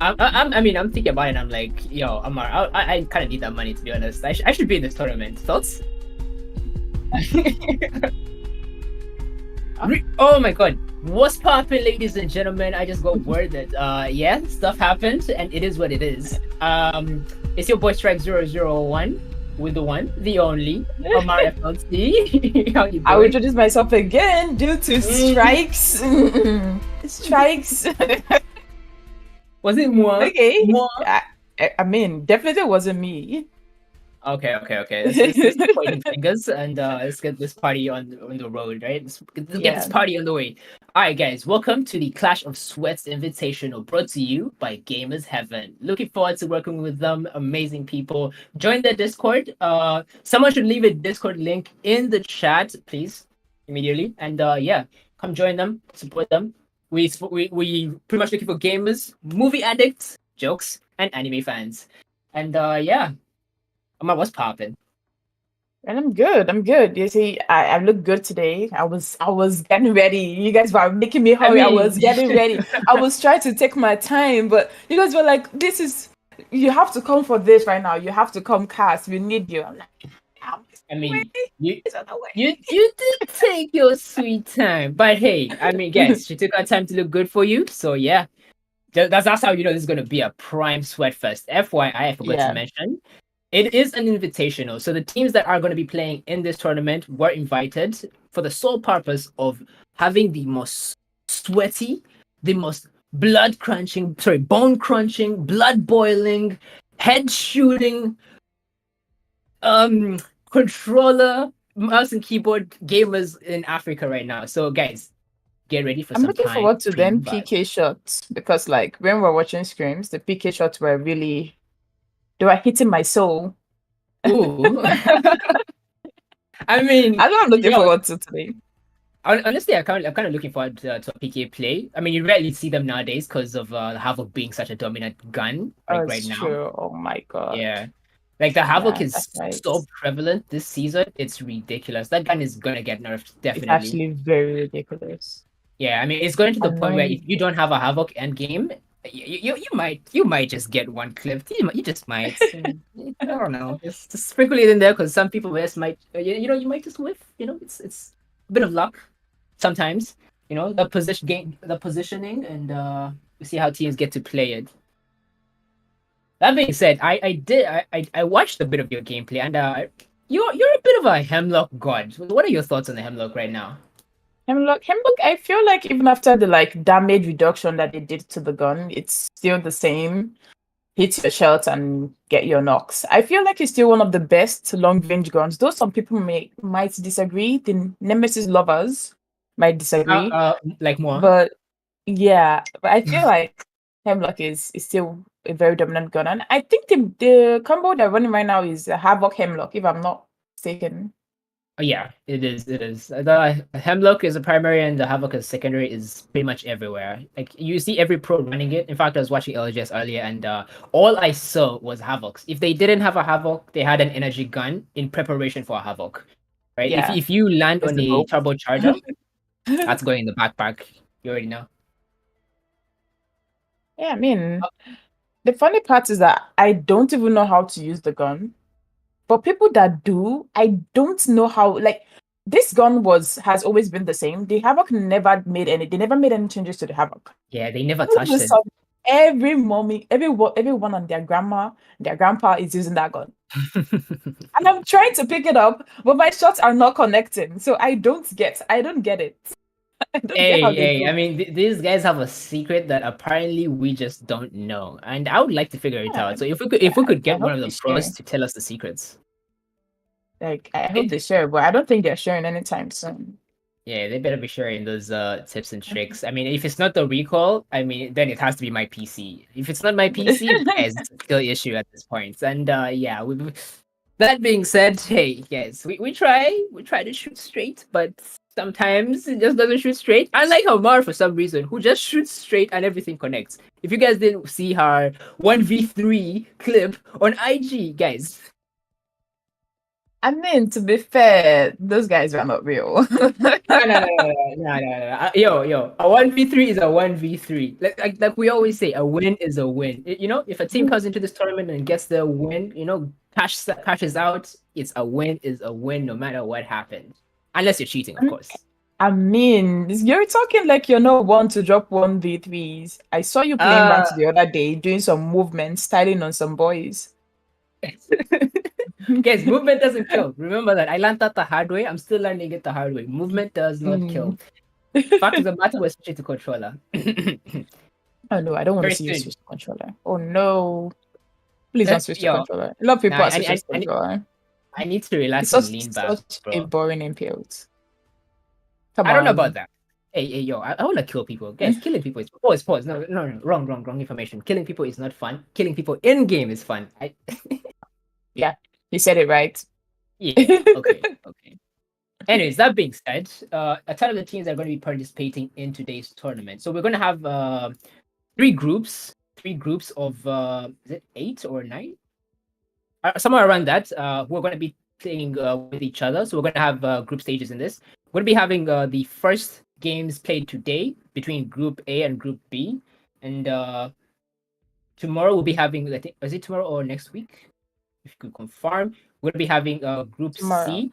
I'm thinking about it. And I'm like, yo, Amar, I kind of need that money to be honest. I should be in this tournament. Thoughts? Oh my god, what's poppin', ladies and gentlemen? I just got word that yeah, stuff happened, and it is what it is. It's your boy Strike 001 with the one, the only, Omar FLC. How you I will doing? introduce myself again due to Mhm. strikes. Strikes. Was it moi? Okay. Moi? I mean, definitely wasn't me. Okay. Let's stop pointing fingers and let's get this party on the road, right? Let's get this Yeah. party on the way. All right, guys, welcome to the Clash of Sweats Invitational, brought to you by Gamers Heaven. Looking forward to working with them, amazing people. Join their Discord. Someone should leave a Discord link in the chat, please, immediately. And yeah, come join them, support them. We pretty much looking for gamers, movie addicts, jokes, and anime fans. And yeah. What's popping? And I'm good. I'm good. You see, I look good today. I was getting ready. You guys were making me I hurry. I mean, was getting ready. I was trying to take my time, but you guys were like, "This is you have to come for this right now. You have to come cast. We need you." I'm like, "I'm I on the way. mean, you It's on the you did take your sweet time, but hey, I mean, way." guys, she took her time to look good for you, so yeah, that's how you know this is gonna be a prime sweat fest. FYI, I forgot to Yeah. mention, it is an invitational, so the teams that are going to be playing in this tournament were invited for the sole purpose of having the most sweaty, the most bone crunching, blood boiling, head shooting, um controller, mouse and keyboard gamers in Africa right now. So guys, get ready for I'm some looking time forward to them premium vibe. PK shots because, like, when we were watching scrims, the PK shots were really they were hitting my soul. Ooh. I I mean, know I'm looking yo, forward to today. honestly, I'm kind of looking forward to a PK play. I mean, you rarely see them nowadays because of the Havoc being such a dominant gun, Oh, like right it's now. true. Oh my God. Yeah. Like the Havoc Yeah, is that's right. so prevalent this season, it's ridiculous. That gun is gonna get nerfed, It's definitely. actually very ridiculous. Yeah, I mean, it's going to the point where if you Annoying. don't have a Havoc end game, you might just get one clipped. You just might. I don't know. Just sprinkle it in there because some people just might. You might just whiff. It's a bit of luck sometimes. The positioning, and we see how teams get to play it. That being said, I watched a bit of your gameplay, and you're a bit of a Hemlock god. What are your thoughts on the Hemlock right now? Hemlock, I feel like even after the like damage reduction that they did to the gun, it's still the same. Hit your shots and get your knocks. I feel like it's still one of the best long range guns, though some people might disagree. The Nemesis lovers might disagree. Like moi. But yeah, but I feel like Hemlock is still a very dominant gun. And I think the combo they're running right now is Havoc Hemlock, if I'm not mistaken. Oh, yeah, it is. It is. The Hemlock is a primary and the Havoc is secondary is pretty much everywhere. Like you see every pro running it. In fact, I was watching LGS earlier and all I saw was Havocs. If they didn't have a Havoc, they had an energy gun in preparation for a Havoc. Right? If Yeah, if you land there's on the a both. turbocharger, that's going in the backpack. You already know. Yeah, I mean, the funny part is that I don't even know how to use the gun. For people that do, I don't know how. Like this gun has always been the same. The Havoc never made any. They never made any changes to the Havoc. Yeah, they never All of a touched it. sudden, every mommy, everyone and their grandma, their grandpa is using that gun, and I'm trying to pick it up, but my shots are not connecting. So I don't get it. I don't get how Hey, they hey, do I it. mean, these guys have a secret that apparently we just don't know, and I would like to figure it Yeah, out. So if we could I get one hope of they the pros share. to tell us the secrets. Like I hope It, they share, but I don't think they're sharing anytime soon. yeah, they better be sharing those tips and tricks. I mean, if it's not the recall, I mean, then it has to be my PC. If it's not my PC, guys, it's still issue at this point. And yeah, that being said, hey, guys, we try to shoot straight, but sometimes it just doesn't shoot straight. I like Hamar for some reason, who just shoots straight and everything connects. If you guys didn't see her 1v3 clip on IG, guys, I mean, to be fair, those guys are not real. No, no, no, no, no, no, no, no. Yo, a 1v3 is a 1v3. Like we always say, a win is a win. You know, if a team comes into this tournament and gets the win, you know, cashes out, it's a win is a win no matter what happens. Unless you're cheating, of course. I mean, you're talking like you're not one to drop 1v3s. I saw you playing Uh ranked the other day, doing some movement, styling on some boys. Guys, movement doesn't kill. Remember that. I learned that the hard way. I'm still learning it the hard way. Movement does not Mm. kill. Fact of the matter, we're switching to controller. Oh no, I don't want to Very see you soon. switch to controller. Oh no. Please don't switch to Yo, controller. A lot of nah, people are switching to controller. I need to It's relax and lean back, such a bro. boring input. Come I don't know about on. that. Hey, yo, I want to kill people. Guys, killing people is pause. No, no, no, wrong information. Killing people is not fun. Killing people in game is fun. Yeah, you said it right. Yeah, okay. Anyways, that being said, a ton of the teams are going to be participating in today's tournament. So we're going to have three groups of is it 8 or 9? Somewhere around that. Who are going to be playing with each other. So we're going to have group stages in this. We're going to be having the first games played today between Group A and Group B, and tomorrow we'll be having. I think is it tomorrow or next week? If you could confirm, we're going to be having Group Tomorrow. C,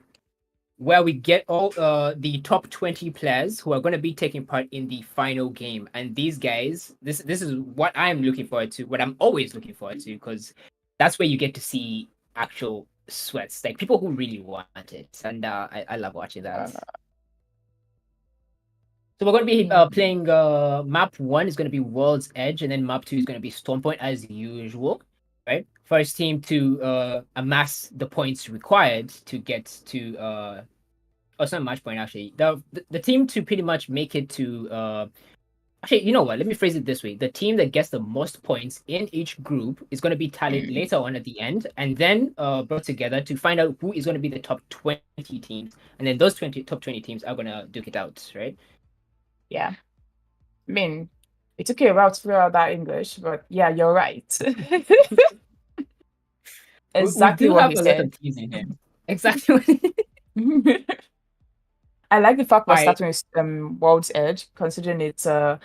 where we get all the top 20 players who are going to be taking part in the final game. And these guys, this is what I'm looking forward to, what I'm always looking forward to, because that's where you get to see actual sweats, like people who really want it. And I love watching that. So we're going to be Mm, playing map 1 is going to be World's Edge, and then map 2 is going to be Storm Point as usual, right? First team to amass the points required to get to oh, it's not match point actually. The team to pretty much make it to actually, you know what? Let me phrase it this way: the team that gets the most points in each group is going to be tallied mm, later on at the end, and then brought together to find out who is going to be the top 20 teams, and then those top 20 teams are going to duke it out, right? yeah. I mean, it took you a while to figure out that English, but yeah, you're right. We Exactly do what have he a lot said. of teams in here. Exactly. I like the fact we're I starting with World's Edge, considering it's one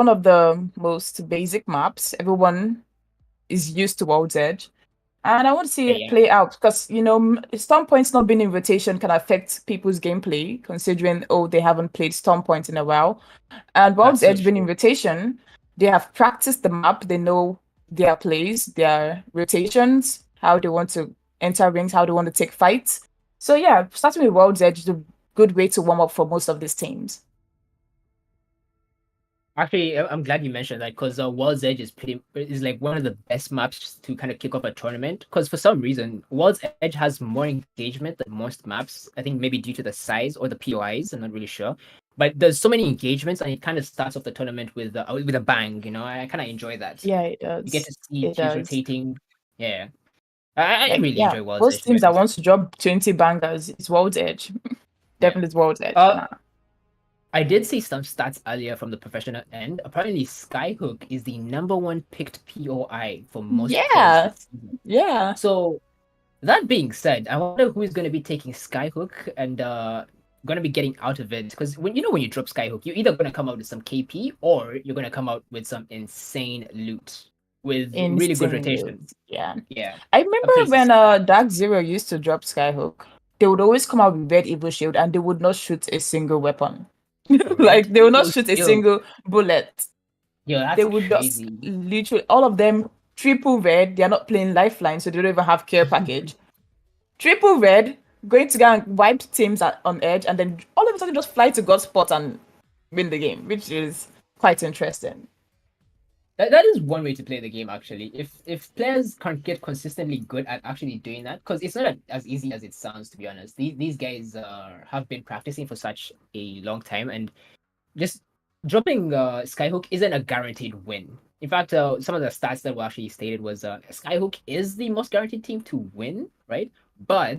of the most basic maps. Everyone is used to World's Edge. And I want to see yeah, it yeah, play out because, Storm Points not being in rotation can affect people's gameplay, considering, oh, they haven't played Storm Point in a while. And that's World's so Edge being in true. rotation, they have practiced the map, they know their plays, their rotations, how they want to enter rings, how they want to take fights. So, yeah, starting with World's Edge is a good way to warm up for most of these teams. Actually, I'm glad you mentioned that because World's Edge is like one of the best maps to kind of kick off a tournament. Because for some reason, World's Edge has more engagement than most maps. I think maybe due to the size or the POIs. I'm not really sure, but there's so many engagements, and it kind of starts off the tournament with a bang. You know, I kind of enjoy that. Yeah, it You get does. to see It teams does. rotating. Yeah, I Like, really yeah, enjoy World's most Edge to be teams that honest. want to drop 20 bangers, it's World's Edge. Yeah. Definitely it's World's Edge for Uh, now. I did see some stats earlier from the professional end. Apparently, Skyhook is the number one picked POI for most players Yeah, this season. yeah. So that being said, I wonder who is going to be taking Skyhook and going to be getting out of it. Because when you drop Skyhook, you're either going to come out with some KP or you're going to come out with some insane loot with really good Insane rotation. loads. Yeah. Yeah, I I'm remember curious to when see that. Dark Zero used to drop Skyhook, they would always come out with Red Evil Shield and they would not shoot a single weapon. Red Like they would not Evil shoot a Shield. single bullet. Yo, They that's would just crazy. literally all of them triple red. They are not playing lifeline, so they don't even have care package. Triple red, going to go and wipe teams on edge, and then all of a sudden just fly to God spot and win the game, which is quite interesting. That is one way to play the game actually. If players can't get consistently good at actually doing that, because it's not as easy as it sounds to be honest. These guys have been practicing for such a long time, and just dropping Skyhook isn't a guaranteed win. In fact, some of the stats that were actually stated was Skyhook is the most guaranteed team to win, right? But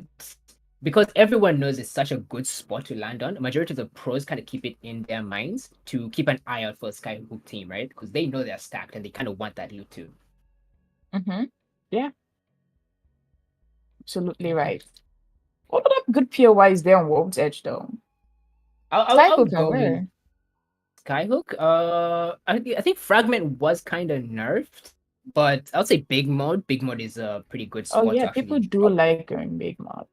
because everyone knows it's such a good spot to land on, a majority of the pros kind of keep it in their minds to keep an eye out for a Skyhook team, right? Because they know they're stacked and they kind of want that loot too. Mm-hmm. Yeah. Absolutely right. What other good POI is there on World's Edge though? I'll Skyhook and go with where? Skyhook. I think Fragment was kind of nerfed, but I'll say Big Mode. Big Mode is a pretty good Oh spot yeah, to people actually do drop. like going big mod.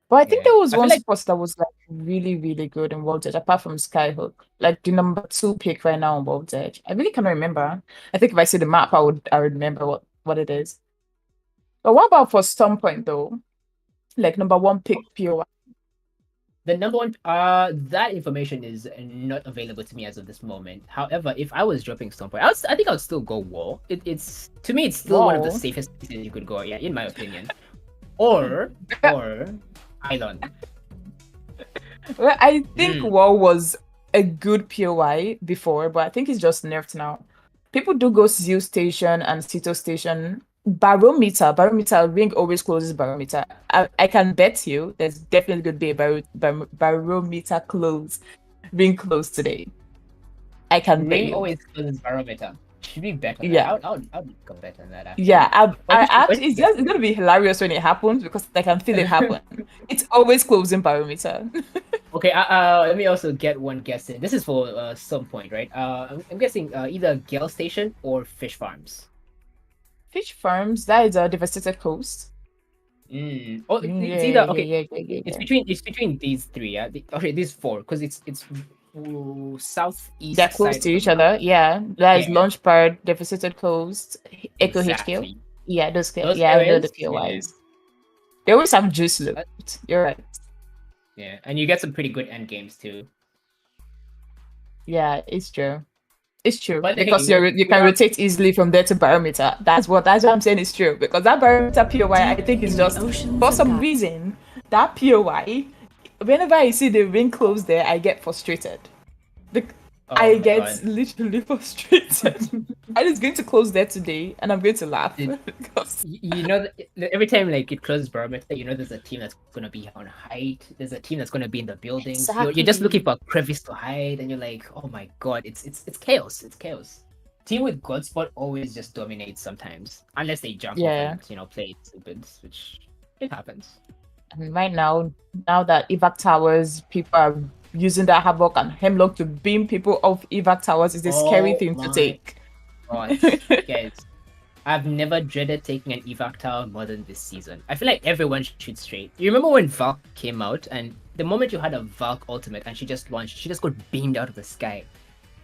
But I think Yeah, there was I feel one like spot that was like really, really good in World's Edge, apart from Skyhook. Like the number two pick right now on World's Edge. I really cannot remember. I think if I see the map, I would remember what it is. But what about for Storm Point though? Like number one pick POI. the number one. That information is not available to me as of this moment. However, if I was dropping Stomper, I think I would still go Wall. It's to me, it's still one of the Wow. safest places you could go. Yeah, in my opinion. Or Island. Well, I think Mm. WoW was a good POI before, but I think it's just nerfed now. People do go Zeus Station and Sito Station. Barometer, ring always closes barometer. I can bet you there's definitely going to be a barometer ring close today. I can bet Ring you. always closes barometer. Should be better than that. Yeah. I would go better than that Yeah, actually. I Why actually did you get it's gonna be hilarious when it happens because I can feel it happen. It's always closing barometer. Okay, let me also get one guess in. This is for some point, right? I'm guessing either Gale Station or Fish Farms. Fish farms, that is a devastated coast. Oh, it's Yeah, either yeah, okay. yeah, yeah, yeah, yeah. It's between these three. Yeah. Okay, these four because it's They're southeast close side to of the each map. other. Yeah, that is Yeah, Launchpad, devastated coast, Echo HQ. exactly. Yeah, Those yeah, I know the areas. Yeah. POIs. They always have juice loot. Uh, You're right. yeah, and you get some pretty good end games too. Yeah, it's true. It's true But hey, because you we can are rotate easily from there to barometer. That's what I'm saying is true because that barometer POI I Deep think is in the just oceans for of some God. reason that POI. Whenever I see the ring close there, I get frustrated. oh I my get god. literally frustrated. I was going to close there today, and I'm going to laugh Did because you know every time like it closes barometer, you know there's a team that's gonna be on height. There's a team that's gonna be in the buildings. You're just looking exactly. for a crevice to hide, and you're like, oh my god, it's chaos. It's chaos. Team with Godspot always just dominates sometimes, unless they jump off Yeah, and play stupid, which it happens. and right now that evac towers, people are using that havoc and hemlock to beam people off evac towers is a scary Oh thing to my take. god, guys! I've never dreaded taking an evac tower more than this season. I feel like everyone shoots straight. You remember when Valk came out, and the moment you had a Valk ultimate and she just launched, she just got beamed out of the sky.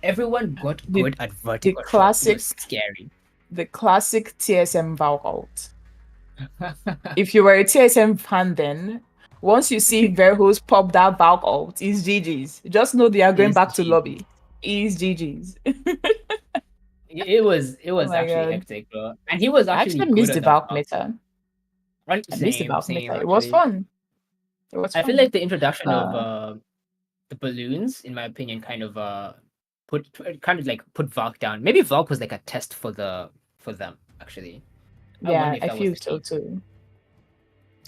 Everyone got the good at the vertical shots. It was classic scary. the classic TSM Valhout. If you were a TSM fan then, once you see Verhos pop that Valk ult, it's GG's. Just know they are going Is back to GG. lobby. It's GG's. It Oh was my actually god. hectic, bro. And he was I actually actually good missed at the the Valk Valk. meta. I missed the Same, Valk same meta. It was actually. fun. It was I feel fun. like the introduction of Uh the balloons, in my opinion, kind of kind of like put Valk down. Maybe Valk was like a test for them actually. I yeah, wonder if I that was feel the so case. too.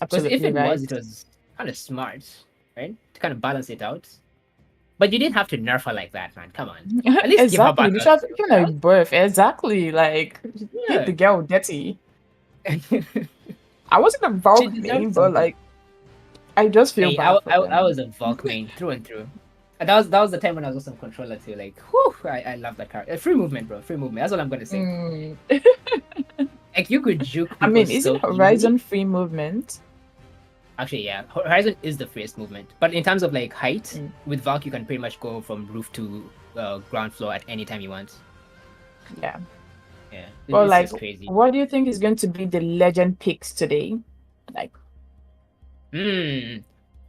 Because if Absolutely right. it was kind of smart, right? To kind of balance it out. But you didn't have to nerf her like that, man. Come on. At least give her Exactly. back You a should have given her a belt. birth. Exactly. Like did Yeah. the girl dirty. I wasn't a She Valk main, deserved but something. like I just feel Hey, bad for I them. was a Valk main through and through. And that was the time when I was also on controller too. Like, whew, I love that car. Free movement, bro. Free movement. That's all I'm gonna say. Mm. Like you could juke I people mean, isn't so easily. Horizon free movement? Actually, yeah, Horizon is the freest movement. But in terms of like height, Mm, with Valk you can pretty much go from roof to ground floor at any time you want. yeah. Yeah, Well, it's like, just crazy. what do you think is going to be the legend picks today? Like, Hmm.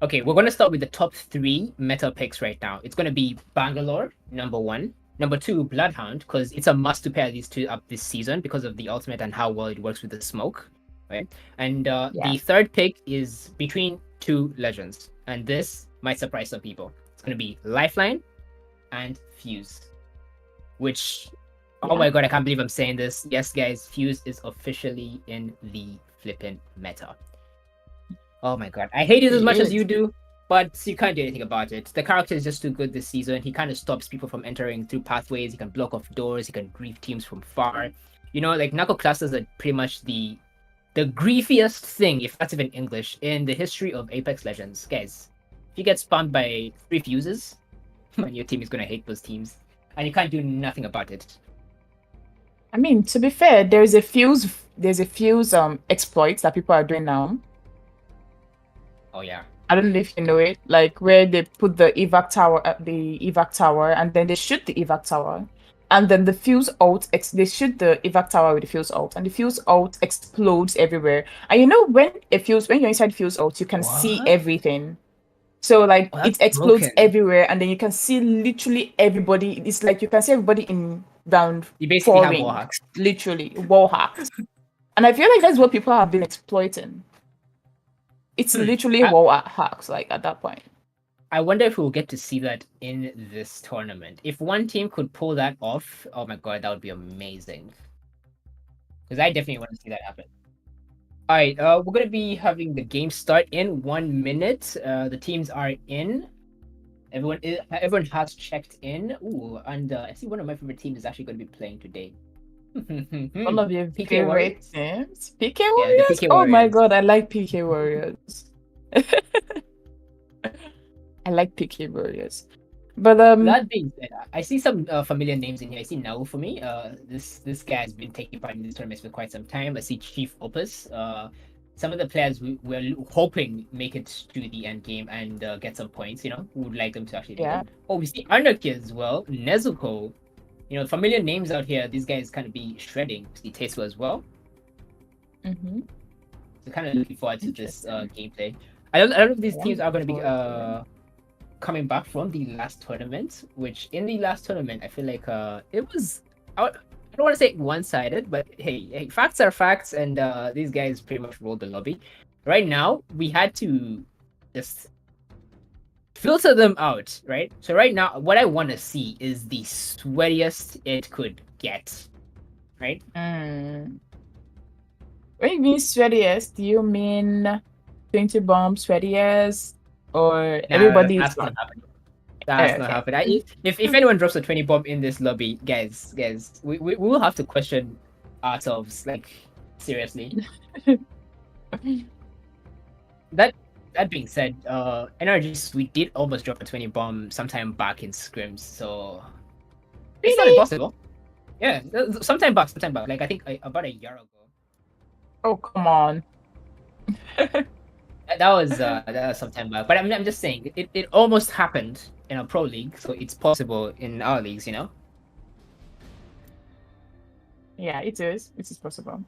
Okay, we're gonna start with the top three meta picks right now. It's gonna be Bangalore, number one. Number two, Bloodhound, because it's a must to pair these two up this season because of the ultimate and how well it works with the smoke, right? And yeah, the third pick is between two legends, and this might surprise some people. It's gonna be Lifeline and Fuse, which, oh yeah, my god, I can't believe I'm saying this. Yes, guys, Fuse is officially in the flipping meta. Oh my god, I hate it as it much as is. you do, but you can't do anything about it. The character is just too good this season. He kind of stops people from entering through pathways. He can block off doors. He can grief teams from far. Like Knuckle clusters are pretty much the the griefiest thing, if that's even English, in the history of Apex Legends, guys. If you get spammed by 3 fuses, man, your team is gonna hate those teams, and you can't do nothing about it. I mean, to be fair, there's a fuse exploits that people are doing now. Oh yeah. I don't know if you know it, like where they put the evac tower at the evac tower, and then they shoot the evac tower, and then the fuse ult. They shoot the evac tower with the fuse ult, and the fuse ult explodes everywhere. And you know when you're inside fuse ult, you can see What? everything. So like Oh, that's it explodes broken. everywhere, and then you can see literally everybody. It's like you can see everybody in round You basically four have wall ring, hacks. literally wall hacks. And I feel like that's what people have been exploiting. It's Hmm. literally wall hacks, like at that point. I wonder if we'll get to see that in this tournament. If one team could pull that off, oh my god, that would be amazing. Because I definitely want to see that happen. All right, we're gonna be having the game start in 1 minute. The teams are in. Everyone has checked in. Ooh, and I see one of my favorite teams is actually going to be playing today. One of your PK favorite Warriors. teams, PK Yeah, the Warriors. PK Oh my Warriors. god, I like PK Warriors. I like PK Warriors. But That being said, I see some familiar names in here. I see Nao for me. This guy has been taking part in these tournaments for quite some time. I see Chief Opus. Some of the players we're hoping make it to the end game and get some points. You know, we would like them to actually do yeah. that. Oh, we see Anarchy as well. Nezuko. You know, familiar names out here. These guys kind of be shredding. We see Teso as well. Mm-hmm. So kind of looking forward to this Interesting. gameplay. I don't know if these Yeah, teams are going to be forward to coming back from the last tournament, which in the last tournament, I feel like it was I don't want to say one-sided, but hey, facts are facts, and these guys pretty much rolled the lobby. Right now, we had to just filter them out, right? So right now, what I want to see is the sweatiest it could get, right? Mm. When you mean sweatiest, do you mean 20 bomb sweatiest or Nah, everybody's that's not gone? happening. Oh, That's not okay. happening. If anyone drops a 20 bomb in this lobby, guys, we will have to question ourselves. Like seriously. That that being said, NRGs we did almost drop a 20 bomb sometime back in scrims, so it's not Really? impossible. Yeah, sometime back. Like I think about a year ago. Oh, come on. That was sometime back. But I'm just saying it almost happened in a pro league, so it's possible in our leagues, you know. Yeah, it is. It is possible.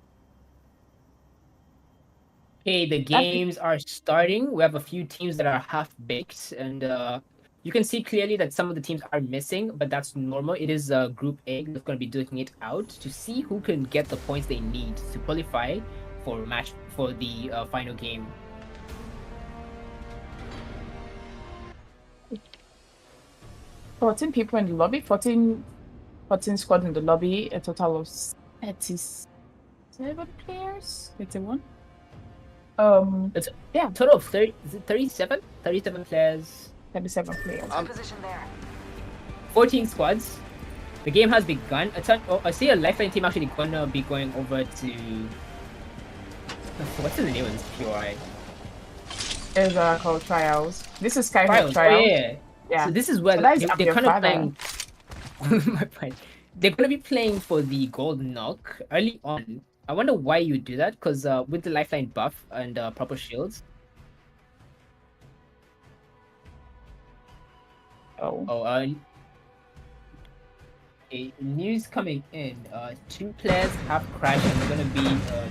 Okay, the That games are starting. We have a few teams that are half baked, and you can see clearly that some of the teams are missing, but that's normal. It is Group A that's going to be duking it out to see who can get the points they need to qualify for the final game. 14 people in the lobby, 14 squad in the lobby, a total of 37 players. 31. It's Yeah, total of 30, is it 37? 37 players, 37 players. Position there. 14 squads. The game has begun. I see a Lifeline team actually gonna be going over to. What's the name of this POI? Is called trials. This is Skyhook Trials. Oh trials. yeah. Yeah. So this is where So that is they're your kind of father. playing. My point. They're gonna be playing for the gold knock early on. I wonder why you do that, because with the lifeline buff and proper shields. Oh. Oh, news coming in. 2 players have crashed and we're gonna be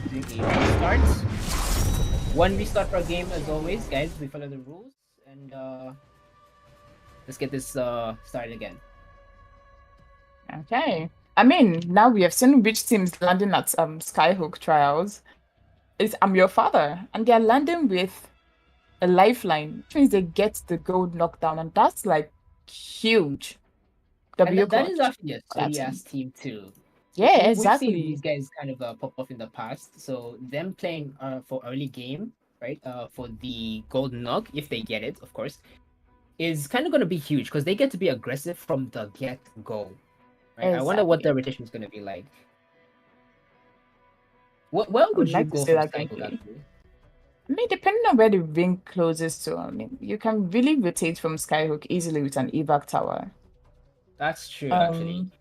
doing a restart. 1 restart per game as always, guys. We follow the rules and let's get this started again. Okay. I mean, now we have seen which teams landing at Skyhook trials. It's I'm your father, and they're landing with a lifeline, which means they get the gold knockdown, and that's like huge. And W that is clutch. actually a That sturdy team. ass team too. Yeah, We've seen these exactly. guys kind of pop off in the past, so them playing for early game, right? For the golden knock, if they get it, of course, is kind of going to be huge because they get to be aggressive from the get go. Right? I wonder what Exactly. the rotation is going to be like. Where I would would you like to go see from that Skyhook gameplay. actually? I mean, depending on where the ring closes to, I mean, you can really rotate from Skyhook easily with an evac tower. That's true, actually. Um,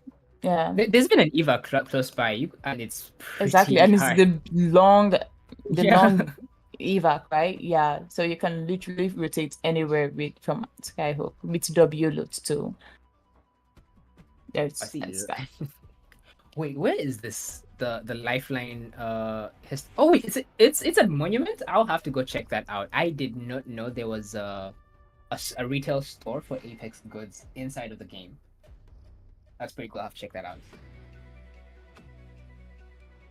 yeah, There's been an Eva close by you, and it's exactly. pretty And it's hard. the Yeah, long evac, right? Yeah. So you can literally rotate anywhere with from Skyhook with W loads too. I see. That's that. Wait, where is this? The lifeline oh wait, it's a monument? I'll have to go check that out. I did not know there was a retail store for Apex goods inside of the game. That's pretty cool. I'll have to check that out.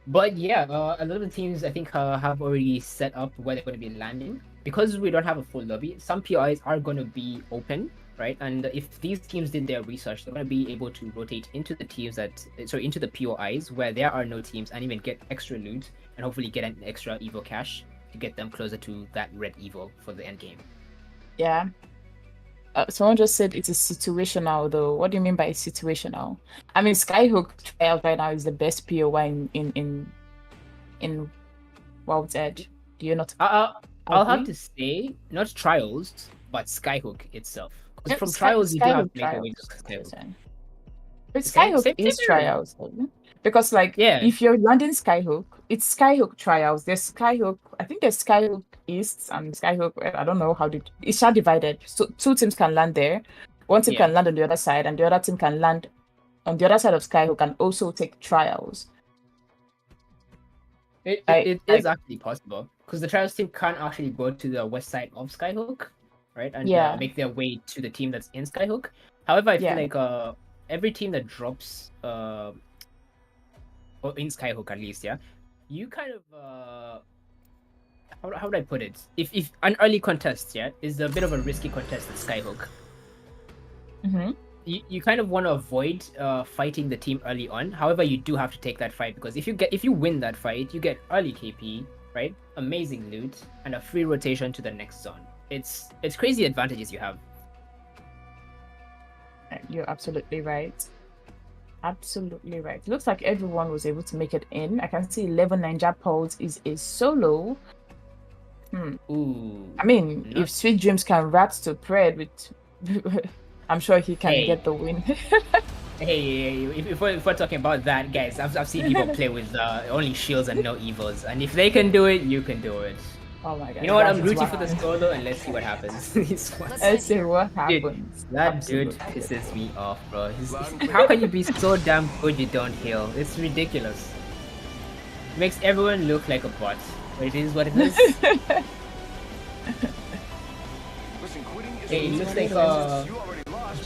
But yeah, a lot of the teams I think have already set up where they're going to be landing. Because we don't have a full lobby, some POIs are going to be open, right? And if these teams did their research, they're going to be able to rotate into the teams into the POIs where there are no teams and even get extra loot and hopefully get an extra Evo cash to get them closer to that red Evo for the end game. Yeah. Someone just said it is situational though. What do you mean by situational? I mean, Skyhook trial right now is the best POI in World's Edge. Do you not I'll have agree? to say, not trials, but Skyhook itself. Because Yeah, from trials, you do have Skyhook to make your way to trials. Skyhook. But Same, Skyhook same, is same here. trials though. Because like Yeah, if you're landing Skyhook, it's Skyhook trials. There's Skyhook, I think there's Skyhook East and Skyhook, I don't know how it's not divided. So two teams can land there. One team yeah. can land on the other side, and the other team can land on the other side of Skyhook and also take trials. It is actually possible because the trials team can't actually go to the west side of Skyhook, right, and Yeah. make their way to the team that's in Skyhook. However, I feel Yeah. like every team that drops or in Skyhook at least, yeah, you kind of how would I put it? If an early contest, yeah, is a bit of a risky contest at Skyhook. Mm-hmm. You kind of want to avoid fighting the team early on. However, you do have to take that fight because if you win that fight, you get early KP, right? Amazing loot and a free rotation to the next zone. It's crazy advantages you have. You're absolutely right. Absolutely right. Looks like everyone was able to make it in. I can see 11 Ninja Pulse is a solo. Ooh. I mean, if Sweet Dreams can rat to Pred with I'm sure he can get the win. Hey, if we're talking about that, guys, I've seen people play with only shields and no evils, and if they can do it, you can do it. Oh my god! You know what? I'm rooting for the solo, and let's see what happens. Let's see what happens. Dude, that dude pisses me off, bro. How can you be so damn good you don't heal? It's ridiculous. It makes everyone look like a bot. But it is what it is. Hey, it looks like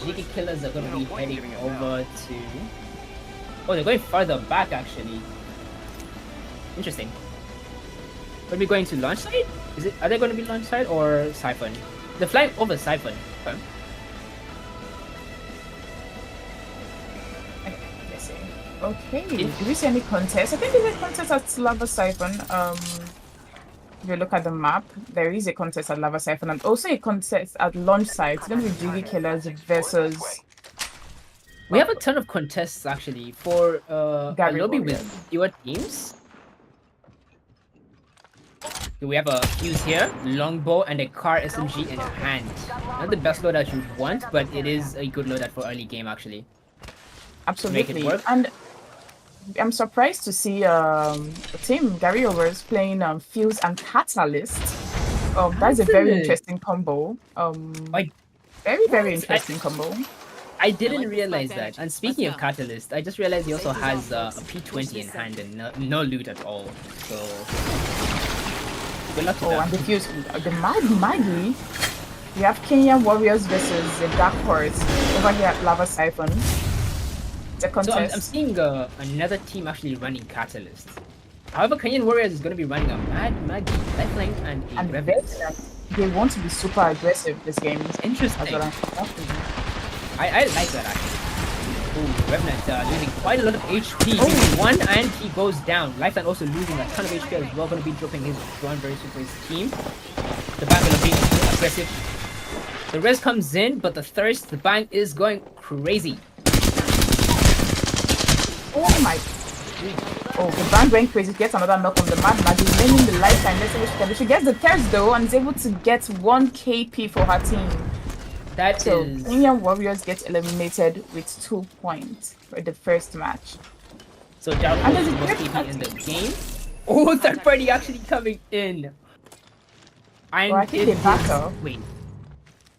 Jiggy Killers are gonna be heading over to... Oh, they're going farther back actually. Interesting. Are we going to launch site? Are they going to be launch site or Siphon? They're flying over Siphon. Okay. Do we see any contests? I think there's a contest at Lava Siphon. If you look at the map, there is a contest at Lava Siphon and also a contest at launch site. It's going to be Jiggy Killers versus... We have a ton of contests actually for a lobby with fewer teams. So we have a fuse here, longbow, and a car SMG in hand. Not the best loadout you'd want, but it is a good loadout for early game actually. Absolutely. Make it work. And I'm surprised to see team Gary Overs playing Fuse and Catalyst. That's a very interesting combo. Very interesting combo. I didn't realize that. And speaking of Catalyst, I just realized he also has a P20 in hand and no loot at all. So good luck to that. And the Fuse, the Maggie. We have Kenyan Warriors versus the Dark Horse over here at Lava Siphon. So I'm seeing another team actually running Catalyst. However, Kenyan Warriors is going to be running a Mad Maggie, Lifeline, and a Revenant. They want to be super aggressive this game. It's interesting. I like that actually. Ooh, Revenant losing quite a lot of HP. He's one and he goes down. Lifeline also losing a ton of HP as well. Going to be dropping his drone very soon for his team. The Bang going to be aggressive. The res comes in, but the Bang is going crazy. Oh my Oh, the band went crazy. Gets another knock on the Mad Mad. He's winning the lifetime. Let's see what she can do. She gets the third though and is able to get 1 KP for her team. So Kenyan Warriors get eliminated with 2 points for the first match. So Dark is the most KP in the game. Oh, third party actually coming in. I think they back off. Wait.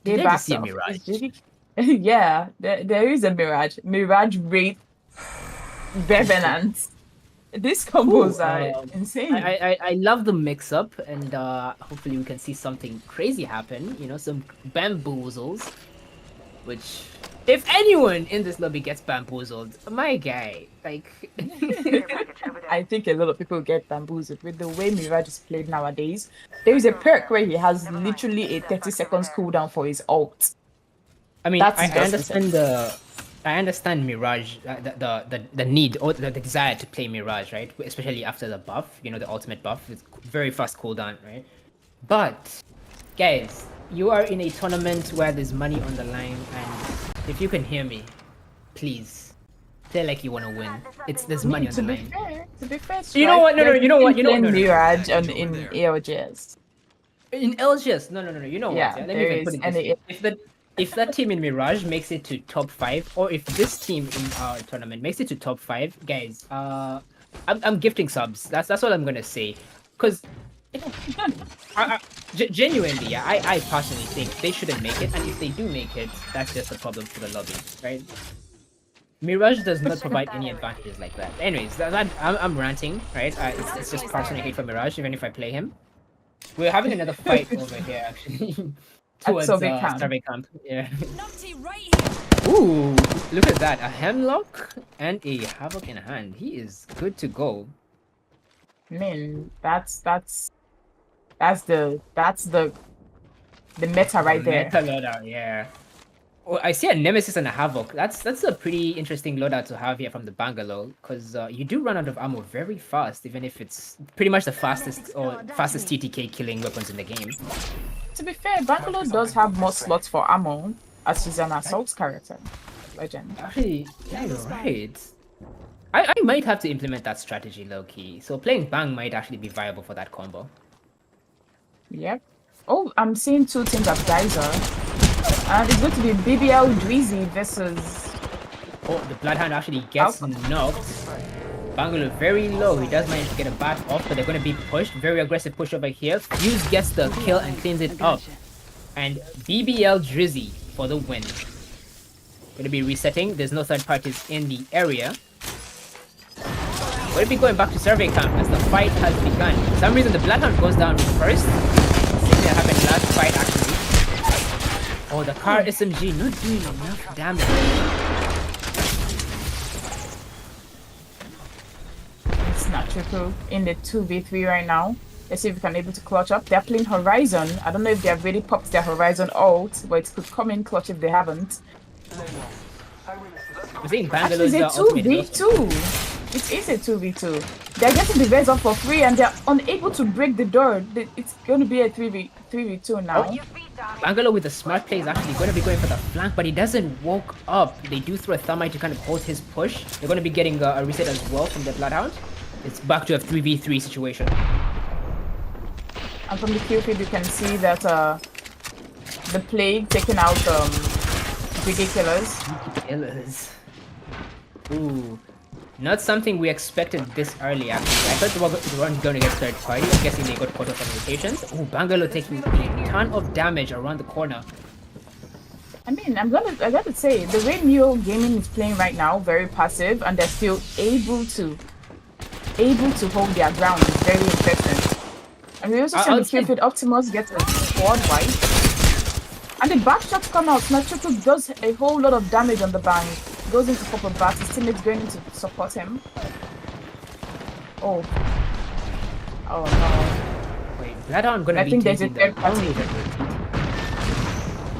They back off. Mirage? Yeah, there is a Mirage. Mirage Wraith Revenant. These combos are insane. I love the mix up, and hopefully we can see something crazy happen. You know, some bamboozles. Which, if anyone in this lobby gets bamboozled, my guy, like. I think a lot of people get bamboozled with the way Mirage is played nowadays. There is a perk where he has literally a 30 seconds cooldown for his ult. I mean, I understand Mirage, the need or the desire to play Mirage, right? Especially after the buff, you know, the ultimate buff with very fast cooldown, right? But, guys, you are in a tournament where there's money on the line, and if you can hear me, please play like you want to win. There's money on the line. To be fair, you know what? No, you know what? Mirage in LGS. In LGS, no. You know what? Yeah, let me even put it this way. If that team in Mirage makes it to top 5, or if this team in our tournament makes it to top 5, guys, I'm gifting subs. That's what I'm gonna say, because genuinely, yeah, I personally think they shouldn't make it, and if they do make it, that's just a problem for the lobby, right? Mirage does not provide any advantages like that. Anyways, I'm ranting, right? It's just personal hate for Mirage, even if I play him. We're having another fight over here, actually. Towards Survey Camp. Yeah. Ooh, look at that. A Hemlock and a Havoc in hand. He is good to go. Man, that's the meta right there. Meta loadout, yeah. Oh, I see a Nemesis and a Havoc. That's a pretty interesting loadout to have here from the Bangalore, because you do run out of ammo very fast, even if it's pretty much the fastest TTK killing weapons in the game. To be fair, Bangalore does have more slots for ammo, as she's an assault character. Legend. Actually, yeah, you're right. I might have to implement that strategy low-key. So playing Bang might actually be viable for that combo. Yep. Oh, I'm seeing 2 teams of Geyser. And it's going to be BBL Dweezy versus... Oh, the Bloodhound actually gets knocked. Bangalore very low. He does manage to get a bat off, but they're going to be pushed. Very aggressive push over here. Fuse gets the kill and cleans it up. And BBL Drizzy for the win. Going to be resetting. There's no third parties in the area. Going to be going back to survey camp as the fight has begun. For some reason, the Bloodhound goes down first. Same thing that happened last fight, actually. Oh, the car SMG not doing enough damage. Not triple in the 2v3 right now. Let's see if we can able to clutch up. They're playing Horizon. I don't know if they have really popped their Horizon ult, but it could come in clutch if they haven't. Actually, it's a 2v2. It is a 2v2. They're getting the res up for free and they're unable to break the door. It's going to be a 3v2 now. Oh. Bangalore with the smart play is actually going to be going for the flank, but he doesn't walk up. They do throw a thermite to kind of hold his push. They're going to be getting a reset as well from the Bloodhound. It's back to a 3v3 situation. And from the kill feed, you can see that the Plague taking out Brigade Killers. Ooh. Not something we expected this early, actually. I thought they weren't going to get third party. I'm guessing they got caught up on rotations. Ooh, Bangalore taking a ton of damage around the corner. I mean, I gotta say, the way Neo Gaming is playing right now, very passive, and they're still able to hold their ground is very impressive. And we also see the kill feed Optimus gets a squad wipe. And the back shots come out. Triple does a whole lot of damage on the bank. Goes into pop a bat, his teammates going in to support him. Oh. Oh no. Wait, Bloodhound gonna be think there's a third party.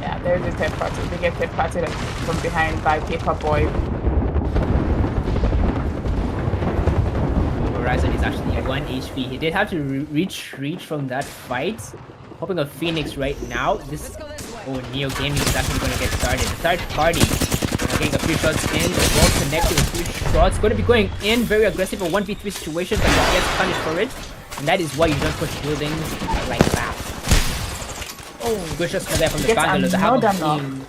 Yeah, there's a third party. They get third party from behind by Paperboy. Horizon is actually 1 HP. He did have to retreat from that fight. Hoping a Phoenix right now. This Neo Gaming is actually going to get started. The third party Getting a few shots in, well connected, a few shots. Going to be going in, very aggressive, a 1v3 situation, but he gets punished for it. And that is why you don't push buildings like that. Oh, good shots there from the Bangalore. The Havoc team.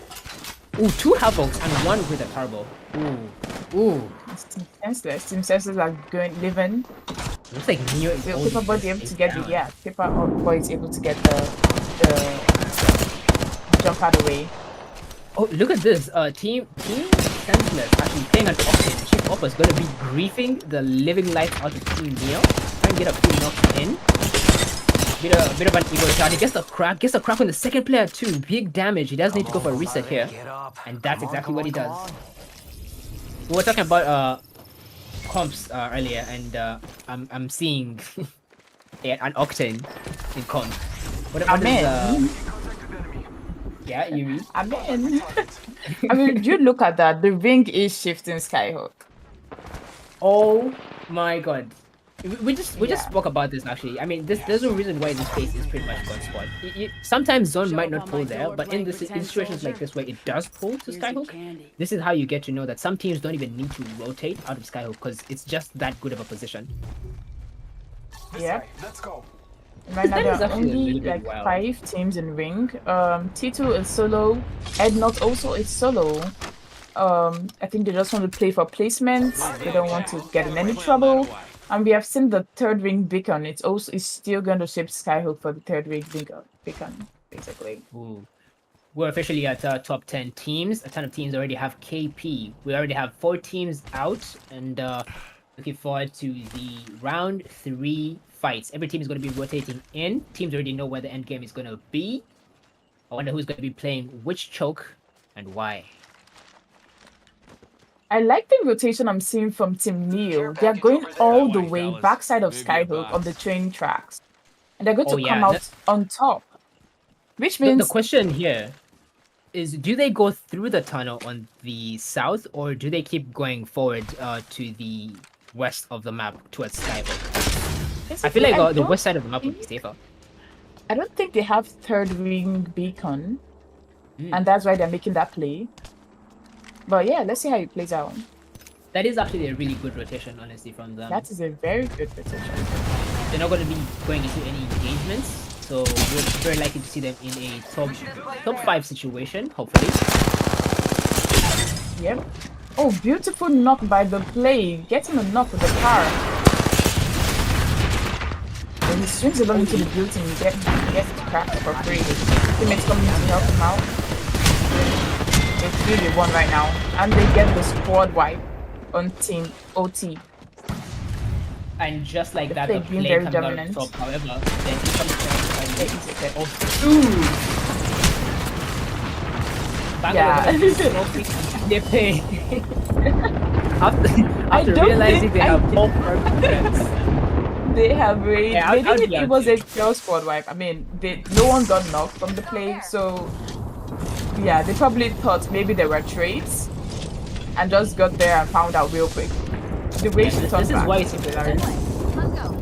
Ooh, 2 Havocs and 1 with a turbo. Ooh. It's Team Senseless. Team Senseless are living. Looks like Neo is Paper Boy able to get the Paper Boy is able to get the jump out of the way. Oh, look at this. Team Senseless actually playing an Octane. Chief Oppa is going to be griefing the living life out of Team Neo. Try and get a few knocks in. Bit of an ego shot. He gets a crack on the second player too. Big damage. He does need to go for a reset here. And that's exactly what he does. We were talking about comps earlier, and I'm seeing an Octane in comp. What is yeah, you mean? I mean, you look at that. The ring is shifting Skyhook. Oh my god. We just spoke about this actually. I mean, there's no reason why this space is pretty much gun squad. Sometimes zone might not pull there, but in situations like this where it does pull to Skyhook, this is how you get to know that some teams don't even need to rotate out of Skyhook because it's just that good of a position. Yeah. Let's go. Right now there are only like 5 teams in ring. T2 is solo. Ednot also is solo. I think they just want to play for placements. They don't want to get in any trouble. And we have seen the third ring beacon. It's still going to shape Skyhook for the third ring beacon, basically. Ooh. We're officially at top 10 teams. A ton of teams already have KP. We already have 4 teams out, and looking forward to the round 3 fights. Every team is going to be rotating in. Teams already know where the end game is going to be. I wonder who's going to be playing which choke and why. I like the rotation I'm seeing from Team Neo. They're going all the way backside of Skyhook on the train tracks. And they're going to come out on top. Which means... The question here is, do they go through the tunnel on the south, or do they keep going forward to the west of the map towards Skyhook? I feel like the west side of the map would be safer. I don't think they have third ring beacon. And that's why they're making that play. But yeah, let's see how it plays out. That is actually a really good rotation, honestly, from them. That is a very good rotation. They're not going to be going into any engagements, so we're very likely to see them in a top 5 situation, hopefully. Yep. Oh, beautiful knock by the play. Getting a knock with the car. When he swings along into the building, he gets cracked for free. Teammates coming to help him out. It's really one right now, and they get the squad wipe on Team OT. And just like that, the play very dominant. Top, however, then it comes they play. after realizing they have more confidence. They have really. It was a pure squad wipe. I mean, no one got knocked from the play, so. Yeah, they probably thought maybe there were trades and just got there and found out real quick. The way she turned back. Why it's important.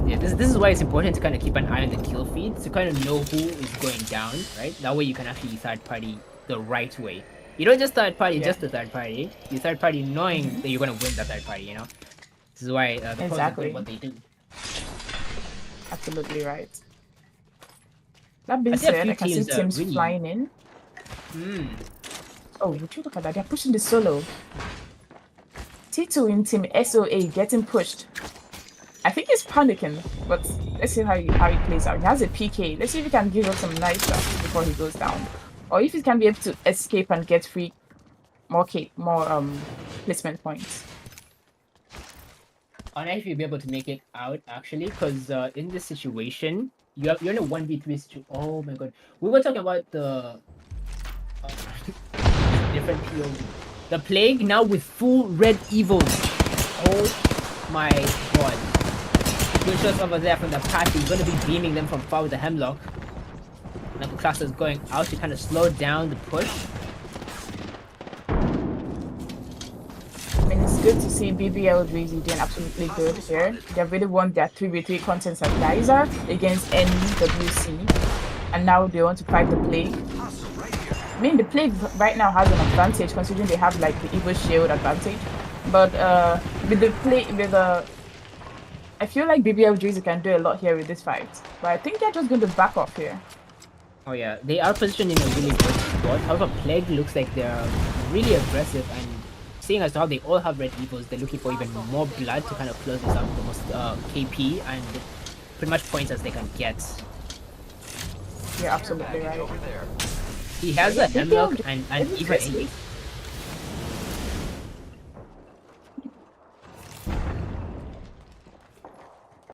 Yeah, this is why it's important to kind of keep an eye on the kill feed to kind of know who is going down, right? That way you can actually third party the right way. You don't just third party just the third party. You third party knowing that you're going to win the third party, you know? This is why the pros do what they do. Absolutely right. That being said, I can see teams really flying in. Oh, would you look at that? They're pushing the solo. T2 in Team SOA getting pushed. I think he's panicking, but let's see how he plays out. He has a PK. Let's see if he can give us some nice stuff before he goes down. Or if he can be able to escape and get free more placement points. I'll actually be able to make it out, actually, because in this situation, you're in a 1v3 situation. Oh my god. We were talking about the... different POV. The Plague now with full red evils. Oh my god. Good shots over there from the party. He's going to be beaming them from far with the Hemlock. Knuckle Cluster's going out to kind of slow down the push. And it's good to see BBL Dreezy doing absolutely good here. They really won their 3v3 contents at Geyser against NWC. And now they want to fight the Plague. I mean, the Plague right now has an advantage considering they have like the Evo Shield advantage. But with the play, I feel like BBL Drizzy can do a lot here with this fight. But I think they're just going to back off here. Oh yeah, they are positioned in a really good spot. However, Plague looks like they're really aggressive, and seeing as to how they all have red evos, they're looking for even more blood to kind of close this out with the most KP and pretty much points as they can get. You're absolutely right. He has a hemlock and Eva 8.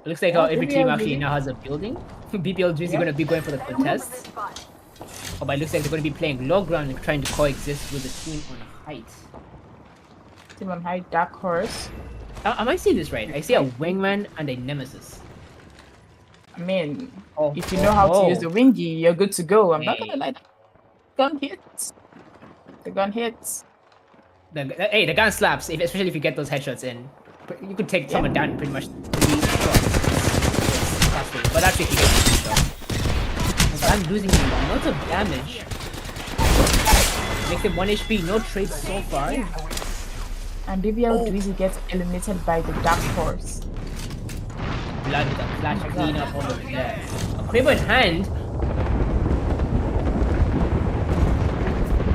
It looks like every team actually now has a building. BBL Drizzy gonna be going for the contest. Oh, but it looks like they're gonna be playing low ground and trying to coexist with the team on height. Team on height, Dark Horse. Am I seeing this right? I see a wingman and a nemesis. I mean, if you know how to use the wingy, you're good to go. I'm not gonna lie. Gun hits. The gun hits. Hey, the gun slaps, especially if you get those headshots in. You could take someone down in pretty much 3 shots. But that's if you get the shot. I'm losing lots of damage. Makes him 1 HP, no trades so far. And BBL Drizzy gets eliminated by the Dark Horse. Blood with a clash cleanup over there. A quiver in hand.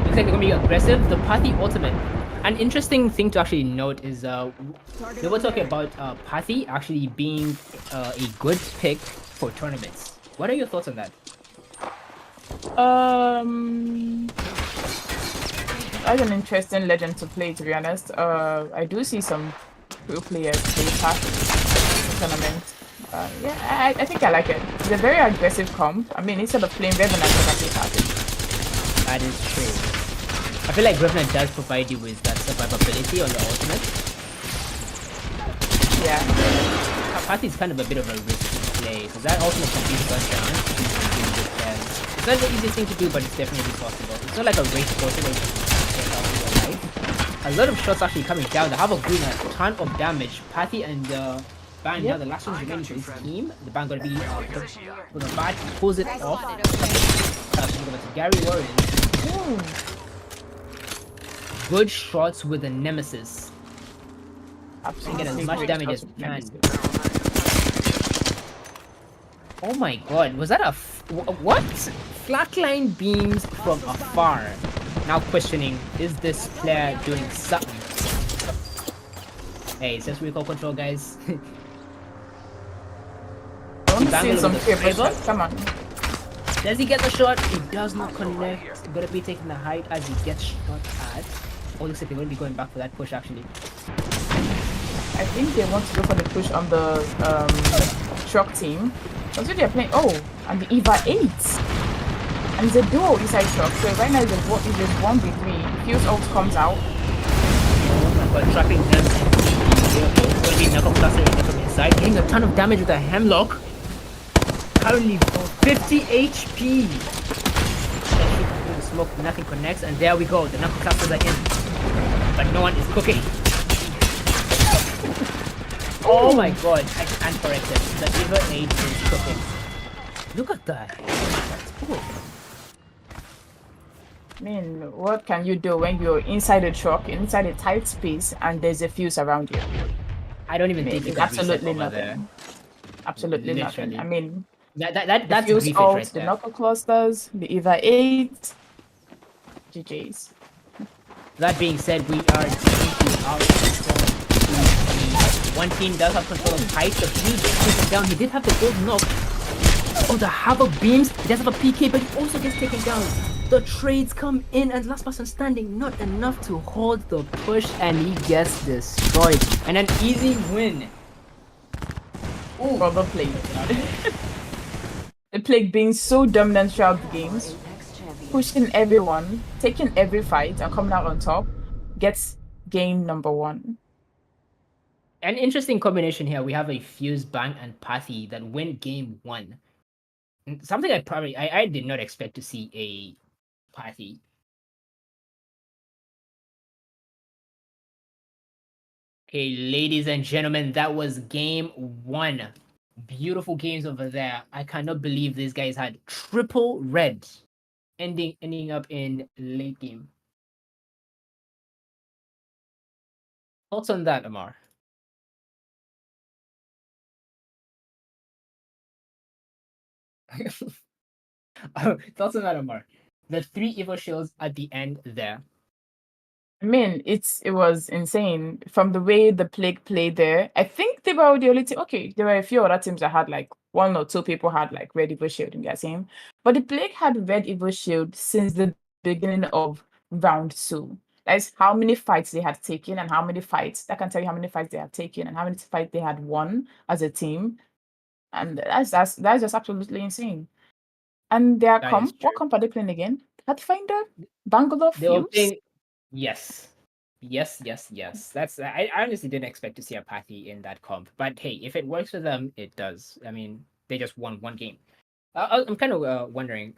Looks like they're gonna be aggressive. The Pathy ultimate. An interesting thing to actually note is they were talking about Pathy actually being a good pick for tournaments. What are your thoughts on that? That's an interesting legend to play, to be honest. I do see some pro players play Pathy in the tournament. Yeah, I think I like it. It's a very aggressive comp. I mean, instead of playing Revenant, I can play Pathy. That is true. I feel like Revenant does provide you with that survivability on the ultimate. Yeah. Pathy is kind of a bit of a risky play, because that ultimate can be shut down. It's not the easiest thing to do, but it's definitely possible. It's not like a race portal where you can get out of your life. A lot of shots actually coming down. They have a green, a ton of damage. Pathy and Ban, now the last one's remaining to his team. The Ban gonna be with a bat, pulls it off. Gary Warren. Good shots with the Nemesis. Absolutely. Get as much damage as you can. Oh my god, was that a what? Flatline beams from afar. Now questioning, is this player doing something? Hey, it's just recoil control, guys. Come on. Does he get the shot? He does not connect. Gonna be taking the height as he gets shot at. Oh, looks like they're gonna be going back for that push actually. I think they want to go for the push on the truck team. Also, they're playing. Oh, and the Eva 8. And it's a duo inside truck. So right now it's a 1v3. Fuse ult comes out. Oh my god, trapping them. Gonna be knuckle cluster from inside. Getting a ton of damage with a hemlock. Currently 50 HP. Smoke, nothing connects, and there we go. The knuckle clusters are in. But no one is cooking. Oh my god, I can't correct it. The Eva 8 is cooking. Look at that. That's cool. I mean, what can you do when you're inside a truck, inside a tight space, and there's a fuse around you? I don't even think it's absolutely nothing. There. Absolutely Literally. nothing. I mean, that's fuse ult, right the knuckle clusters, the Eva 8. GG's. That being said, we are out. One team does have control of height, the fuse is down. He did have the gold knock. Oh, the havoc beams. He does have a PK, but he also gets taken down. The trades come in, and last person standing, not enough to hold the push, and he gets destroyed. And an easy win. Oh, rubber Plague. The Plague being so dominant throughout the games, pushing everyone, taking every fight, and coming out on top, gets game number 1. An interesting combination here. We have a Fuse, Bang, and Pathy that win game 1. Something I did not expect to see a Pathy. Okay, ladies and gentlemen, that was game 1. Beautiful games over there. I cannot believe these guys had triple red. ending up in late game. Thoughts on that, Amar? Thoughts on that, Amar? The three Evo shields at the end there. I mean, it was insane from the way the Plague played there. I think they were the only team. Okay, there were a few other teams that had like one or two people had like Red Evo Shield in their team, but the Plague had Red Evo Shield since the beginning of round two. That's how many fights they had taken and how many fights. That can tell you how many fights they had taken and how many fights they had won as a team, and that's just absolutely insane. And their That is comp, what true. comp are they playing again? Pathfinder, Bangalore They were Fuse. playing. Yes. Yes, yes, yes. That's I honestly didn't expect to see a Pathy in that comp, but hey, if it works for them, it does. I mean, they just won one game. I'm kind of wondering,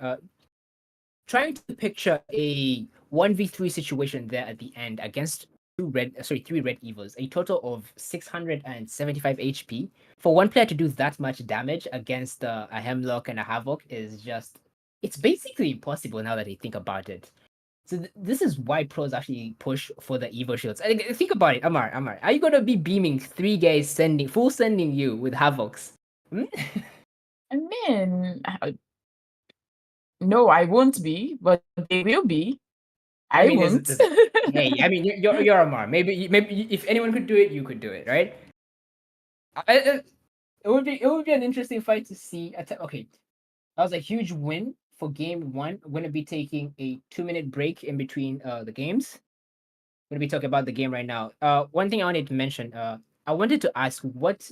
trying to picture a 1v3 situation there at the end against three red evils, a total of 675 HP. For one player to do that much damage against a Hemlock and a Havoc is just, it's basically impossible now that I think about it. So this is why pros actually push for the Evo shields. Think about it, Amar. Are you gonna be beaming three guys sending you with Havocs? Hmm? I mean, no, I won't be, but they will be. I I mean, won't. hey, I mean, you're Amar. Maybe if anyone could do it, you could do it, right? It would be an interesting fight to see. Okay, that was a huge win for game one. We're gonna be taking a 2 minute break in between the games. We're gonna be talking about the game right now. One thing I wanted to mention. I wanted to ask what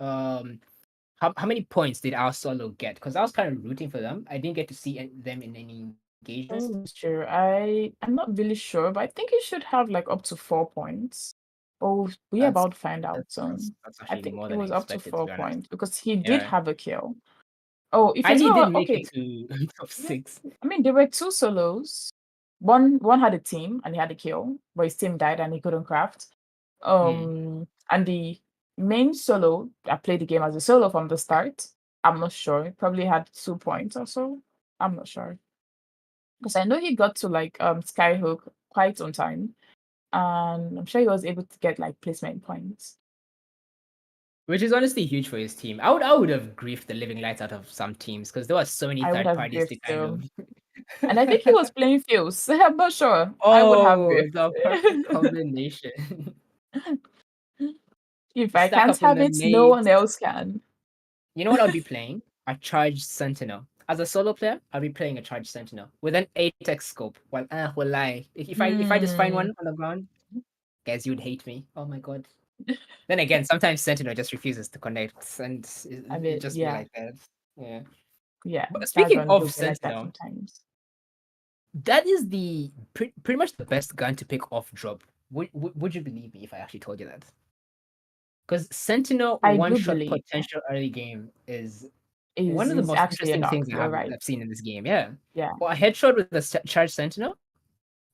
how many points did our solo get? Because I was kind of rooting for them. I didn't get to see them in any engagements. Oh, sure. I'm not really sure, but I think it should have like up to 4 points. Oh, we That's about to find out soon. that's I actually think more it than I was up to expected, to four be honest. points because he did Yeah, have a kill. Oh, if I you actually know, did make it okay, to top yeah. six. I mean, there were two solos. One had a team and he had a kill, but his team died and he couldn't craft. Hmm. And the main solo that played the game as a solo from the start, I'm not sure. He probably had 2 points or so. I'm not sure. Because I know he got to like Skyhook quite on time. And I'm sure he was able to get like placement points. Which is honestly huge for his team. I would have griefed the living lights out of some teams because there were so many I would third have parties to griefed kind of. him. And I think he was playing Fuse. I'm not sure. I would have Oh, the perfect griefed. combination. If I Stack can't up on have the it, no one nades. else can. You know what I'll be playing? A charged sentinel. As a solo player, I'll be playing a charged sentinel with an 8x scope. Well, will lie. If I just find Hmm. one on the ground, guys, you'd hate me. Oh my god. Then again, sometimes sentinel just refuses to connect, and I it mean, just be yeah, like that. Yeah. yeah, But that speaking gun do of be like that sentinel, sometimes. that is the pretty much the best gun to pick off drop. Would you believe me if I actually told you that? Because sentinel I one do shot believe potential early game is one of the is most actually interesting enough. things You're right. I've seen in this game. Yeah. Yeah, Well, a headshot with a charged sentinel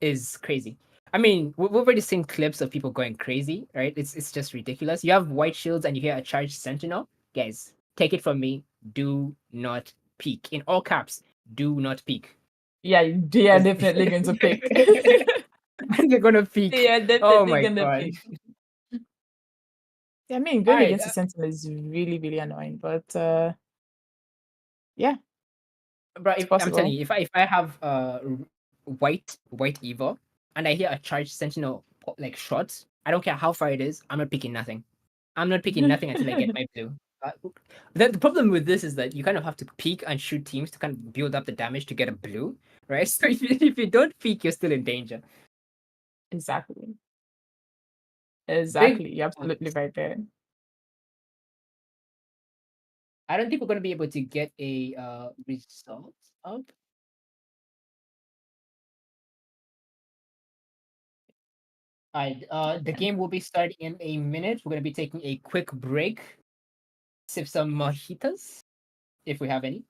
is crazy. I mean, we've already seen clips of people going crazy, right? It's just ridiculous. You have white shields and you hear a charged sentinel. Guys, take it from me. Do not peek. In all caps, do not peek. yeah, they are 'Cause- definitely going to pick. They're gonna They peek. are Oh definitely my gonna god. pick. Yeah, I mean, All going right, against the Sentinel is really, really annoying, but yeah, bro. it's I'm telling possible. you, if I have white Eva and I hear a charged sentinel like shot, I don't care how far it is. I'm not picking nothing. I'm not picking nothing until I get my blue. Uh, the problem with this is that you kind of have to peek and shoot teams to kind of build up the damage to get a blue, right? So if you don't peek, you're still in danger. Exactly. Big Exactly. You're absolutely points. right there. I don't think we're gonna be able to get a result up. Alright, the Okay. game will be starting in a minute. We're gonna be taking a quick break, sip some mojitos if we have any.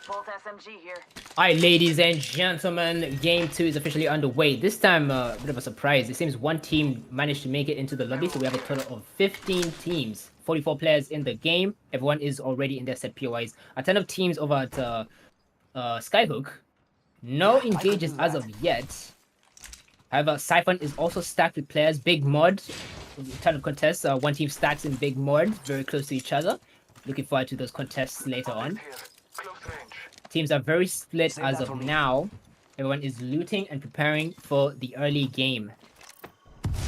bolt SMG here. Alright, ladies and gentlemen, game 2 is officially underway. This time, a bit of a surprise. It seems one team managed to make it into the lobby, so we have a total of 15 teams. 44 players in the game. Everyone is already in their set POIs. A ton of teams over at Skyhook. No engages as of yet. However, Siphon is also stacked with players. Big Mod, a ton of contests. One team stacks in Big Mod, very close to each other. Looking forward to those contests later on. Teams are very split as of now. Everyone is looting and preparing for the early game.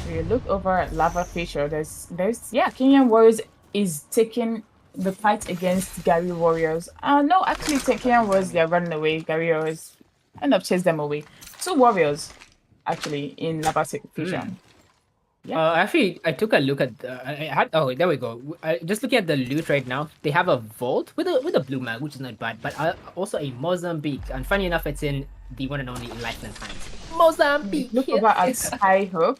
We look over at Lava Fisher. Kenyan Warriors is taking the fight against Gary Warriors. No, actually, Kenyan Warriors, they're running away. Gary Warriors end up chase them away. 2 Warriors, actually, in Lava Fisher. Yeah. Actually, I took a look at. Oh, there we go. Just looking at the loot right now, they have a vault with a blue mag, which is not bad, but also a Mozambique. And funny enough, it's in the one and only Lifeline Times. Mozambique. Look over at Skyhook.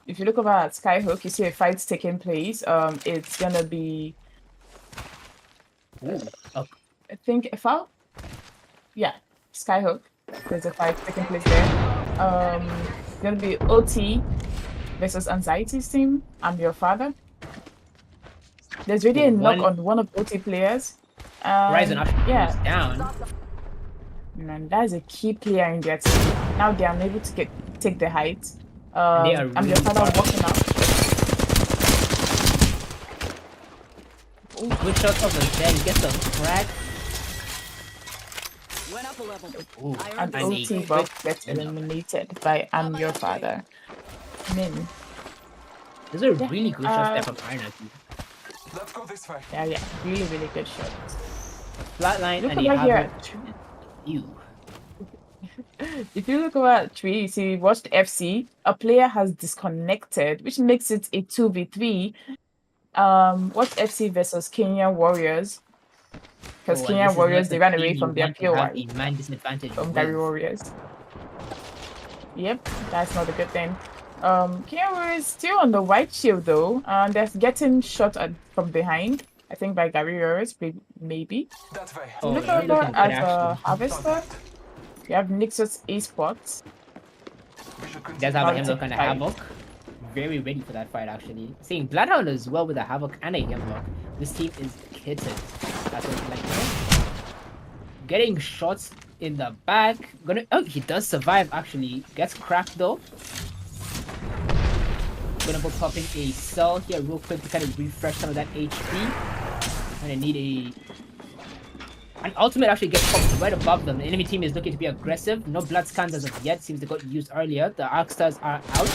If you look over at Skyhook, you see a fight taking place. It's gonna be. I think yeah, Skyhook. There's a fight taking place there. It's gonna be OT versus Anxiety's team. I'm your father. There's really a knock on one of OT players. Horizon is down. Man, that is a key player in their team. Now they are unable to take the height. I'm your father walking out. Good shot over there. He gets a frag. Went up a level. And OT buff gets eliminated by I'm your father. Min. Those are really good shots there from Iron. Let's go this way. Yeah, really, really good shots. Flatline Look and over here. You. If you look over at tree, you see watch the FC. A player has disconnected, which makes it a 2v3. Watch FC versus Kenyan Warriors. Because Kenyan Warriors, they ran away from their POI. Man disadvantage from Gary Warriors. Yep, that's not a good thing. Kenyan Warriors still on the white shield though, and they're getting shot at from behind. I think by Gary Warriors, maybe. That way. Look over at Harvester. You have Nixus Esports. There's how the Hemlock and a Havoc. Very ready for that fight actually. Seeing Bloodhound as well with a Havoc and a Hemlock. This team is kitted. That's what we like to know. Getting shots in the back. Oh, he does survive actually. Gets cracked though. Gonna be popping a cell here real quick to kind of refresh some of that HP. Gonna need an ultimate actually gets popped right above them. The enemy team is looking to be aggressive. No blood scans as of yet. Seems they got used earlier. The Arc Stars are out.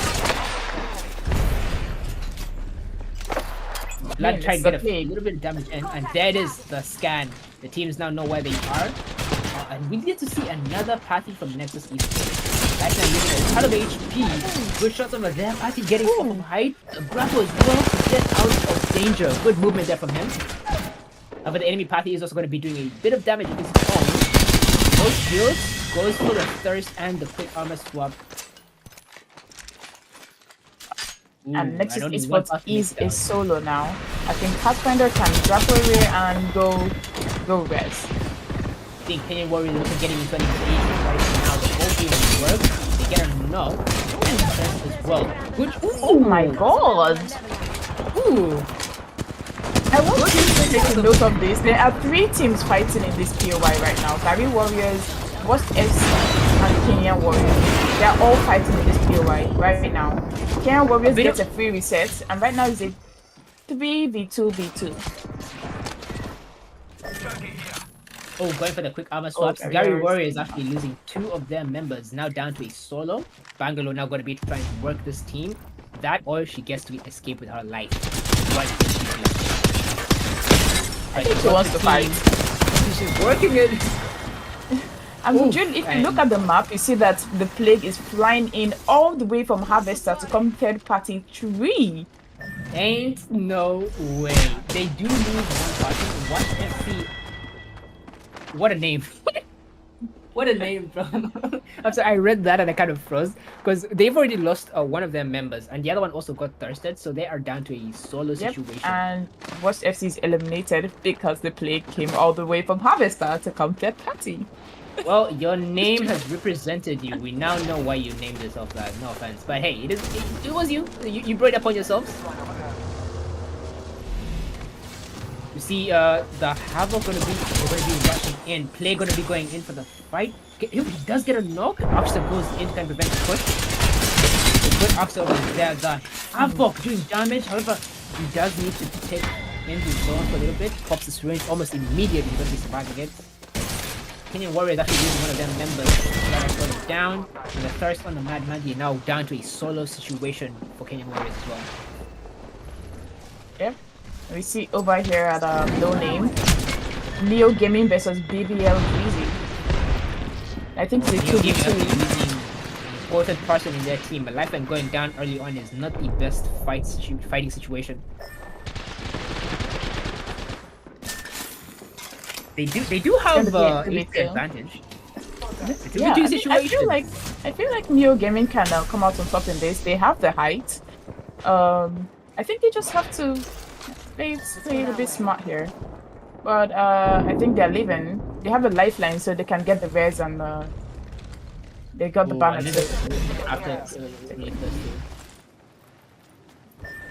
Blood tried to get a little bit of damage in, and there it is, the scan. The teams now know where they are. And we get to see another party from Nexus Esports. Right now using a ton of HP. Good shots over there. Party getting off of height. Bravo as well to get out of danger. Good movement there from him. But the enemy party is also going to be doing a bit of damage against his own. Both shields goes for the thirst and the quick armor swap. And Nexus Esports is a solo now. I think Pathfinder can grapple away and go res. I think Kenyan Warriors are getting into an engagement right now. The whole game will work. They get a knock and defense as well. Good. Oh my god! Ooh. I want you to take a note of this. There are 3 teams fighting in this POI right now. Gary Warriors, West FC, and Kenyan Warriors. They are all fighting in this POI right now. Kenyan Warriors get a free reset, and right now it's a 3v2v2. Oh, going for the quick armor swaps. Gary Warriors is actually losing 2 of their members, now down to a solo. Bangalore now going to be trying to work this team. That or she gets to escape with her life. What did she do? I think she wants to fight. She's working it. And if you look at the map, you see that the plague is flying in all the way from Harvester to come third party tree. Ain't no way. They do lose one party. What FC? What a name. What a name from. I'm sorry, I read that and I kind of froze because they've already lost one of their members, and the other one also got thirsted, so they are down to a solo Yep. situation. And Watch FC is eliminated because the plague came all the way from Harvester to come to their party. Well, your name has represented you. We now know why you named yourself that. No offense, but hey, it was you. You brought it upon yourselves. You see, the Havoc gonna be rushing in. Play gonna be going in for the fight. He does get a knock. Oxter goes in to kind of prevent the push. The good Oxter over there. The Havoc doing damage. However, he does need to take in his zone for a little bit. Pops the syringe almost immediately. He's gonna be surviving it. Kenyan Warrior is actually using one of their members that has gone down. And the thirst on the Mad Maggie now down to a solo situation for Kenyan Warriors as well. Yep. We see over here at No Name, Neo Gaming versus BBL Breezy. I think it's a 2v2. Important person in their team, but Lifeline going down early on is not the best fighting situation. They do have advantage. Yeah, I feel like Neo Gaming can come out on top in this. They have the height. I think they just have to play a bit smart here. But I think they're leaving. They have a lifeline, so they can get the res and they got the banner too.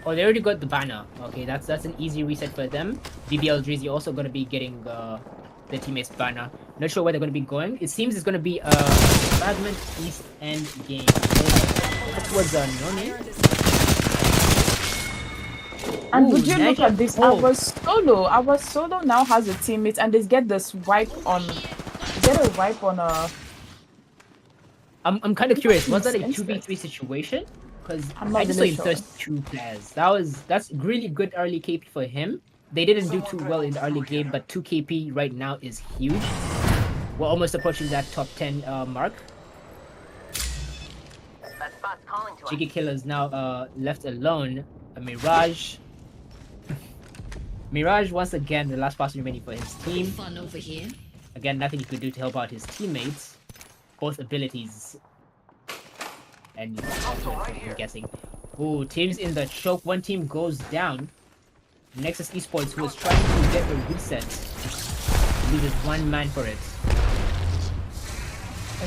Oh, they already got the banner. Okay, that's an easy reset for them. BBL Drizzy also gonna be getting their teammates banner. Not sure where they're gonna be going. It seems it's gonna be a Fragment East End game. Towards No Name. And would you look at this? Our solo now has a teammate, and they get this wipe on. Get a wipe on a. I'm kind of curious. Was that a 2v3 situation? Because I just saw him thirst 2 players. That's really good early KP for him. They didn't do too well in the early game, but 2 KP right now is huge. We're almost approaching that top 10 mark. Jiggy Killer's now left alone. A Mirage. Mirage once again the last person remaining for his team. Fun over here. Again, nothing he could do to help out his teammates. Both abilities. And I'm guessing. Ooh, teams in the choke. One team goes down. Nexus Esports, who is trying to get the reset, loses one man for it.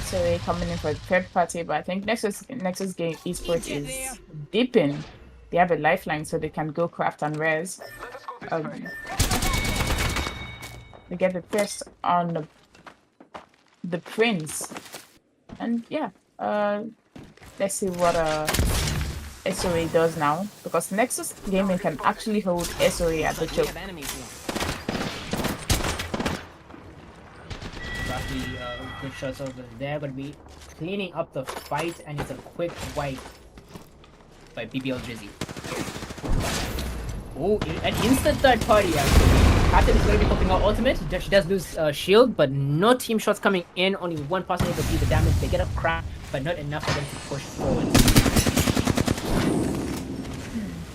SOA coming in for the third party, but I think Nexus Game Esports is deep in. They have a lifeline, so they can go craft and res. They get the first on the Prince, and yeah. Let's see what SOA does now, because Nexus Gaming can actually hold SOA at the choke. Good shots over there, but be cleaning up the fight, and it's a quick wipe by BBL Drizzy. Oh, an instant third party actually. Captain is going to be popping out ultimate. She does lose shield, but no team shots coming in. Only one person able to do the damage. They get a crack, but not enough for them to push forward.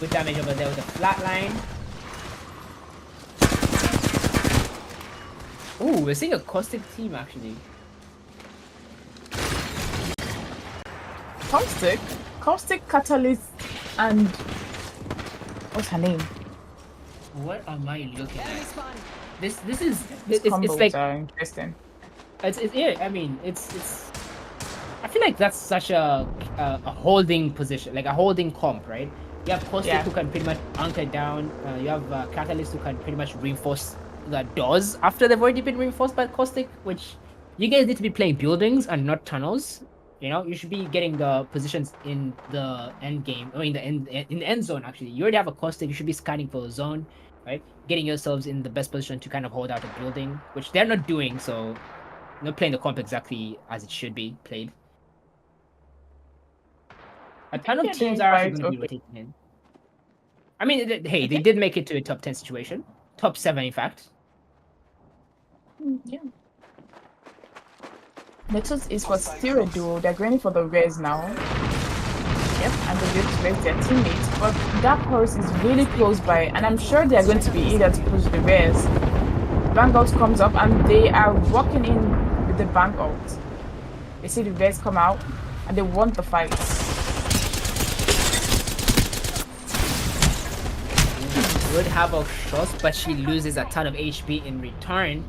Good damage over there with a flatline. Ooh, we're seeing a caustic team actually. Caustic, Catalyst, and what's her name? What am I looking at? It's combos like are interesting. Yeah. I mean, it's. I feel like that's such a holding position, like a holding comp, right? You have Caustic who can pretty much anchor down. You have Catalyst who can pretty much reinforce the doors after they've already been reinforced by Caustic, which you guys need to be playing buildings and not tunnels. You know, you should be getting the positions in the end game, or in the end zone. Actually, you already have a Caustic. You should be scanning for a zone, right? Getting yourselves in the best position to kind of hold out a building, which they're not doing. So, not playing the comp exactly as it should be played. A ton of teams are actually going to be rotating in. I mean, hey, they did make it to a top 10 situation, top 7 in fact. Yeah. Nexus is for still a duo. They're going for the res now. Yep, and they're going to res their teammates. But Dark Horse is really close by, and I'm sure they're going to be eager to push the res. Vanguard comes up, and they are walking in with the bank ult. They see the Reds come out and they want the fight. Good Havoc shots, but she loses a ton of HP in return.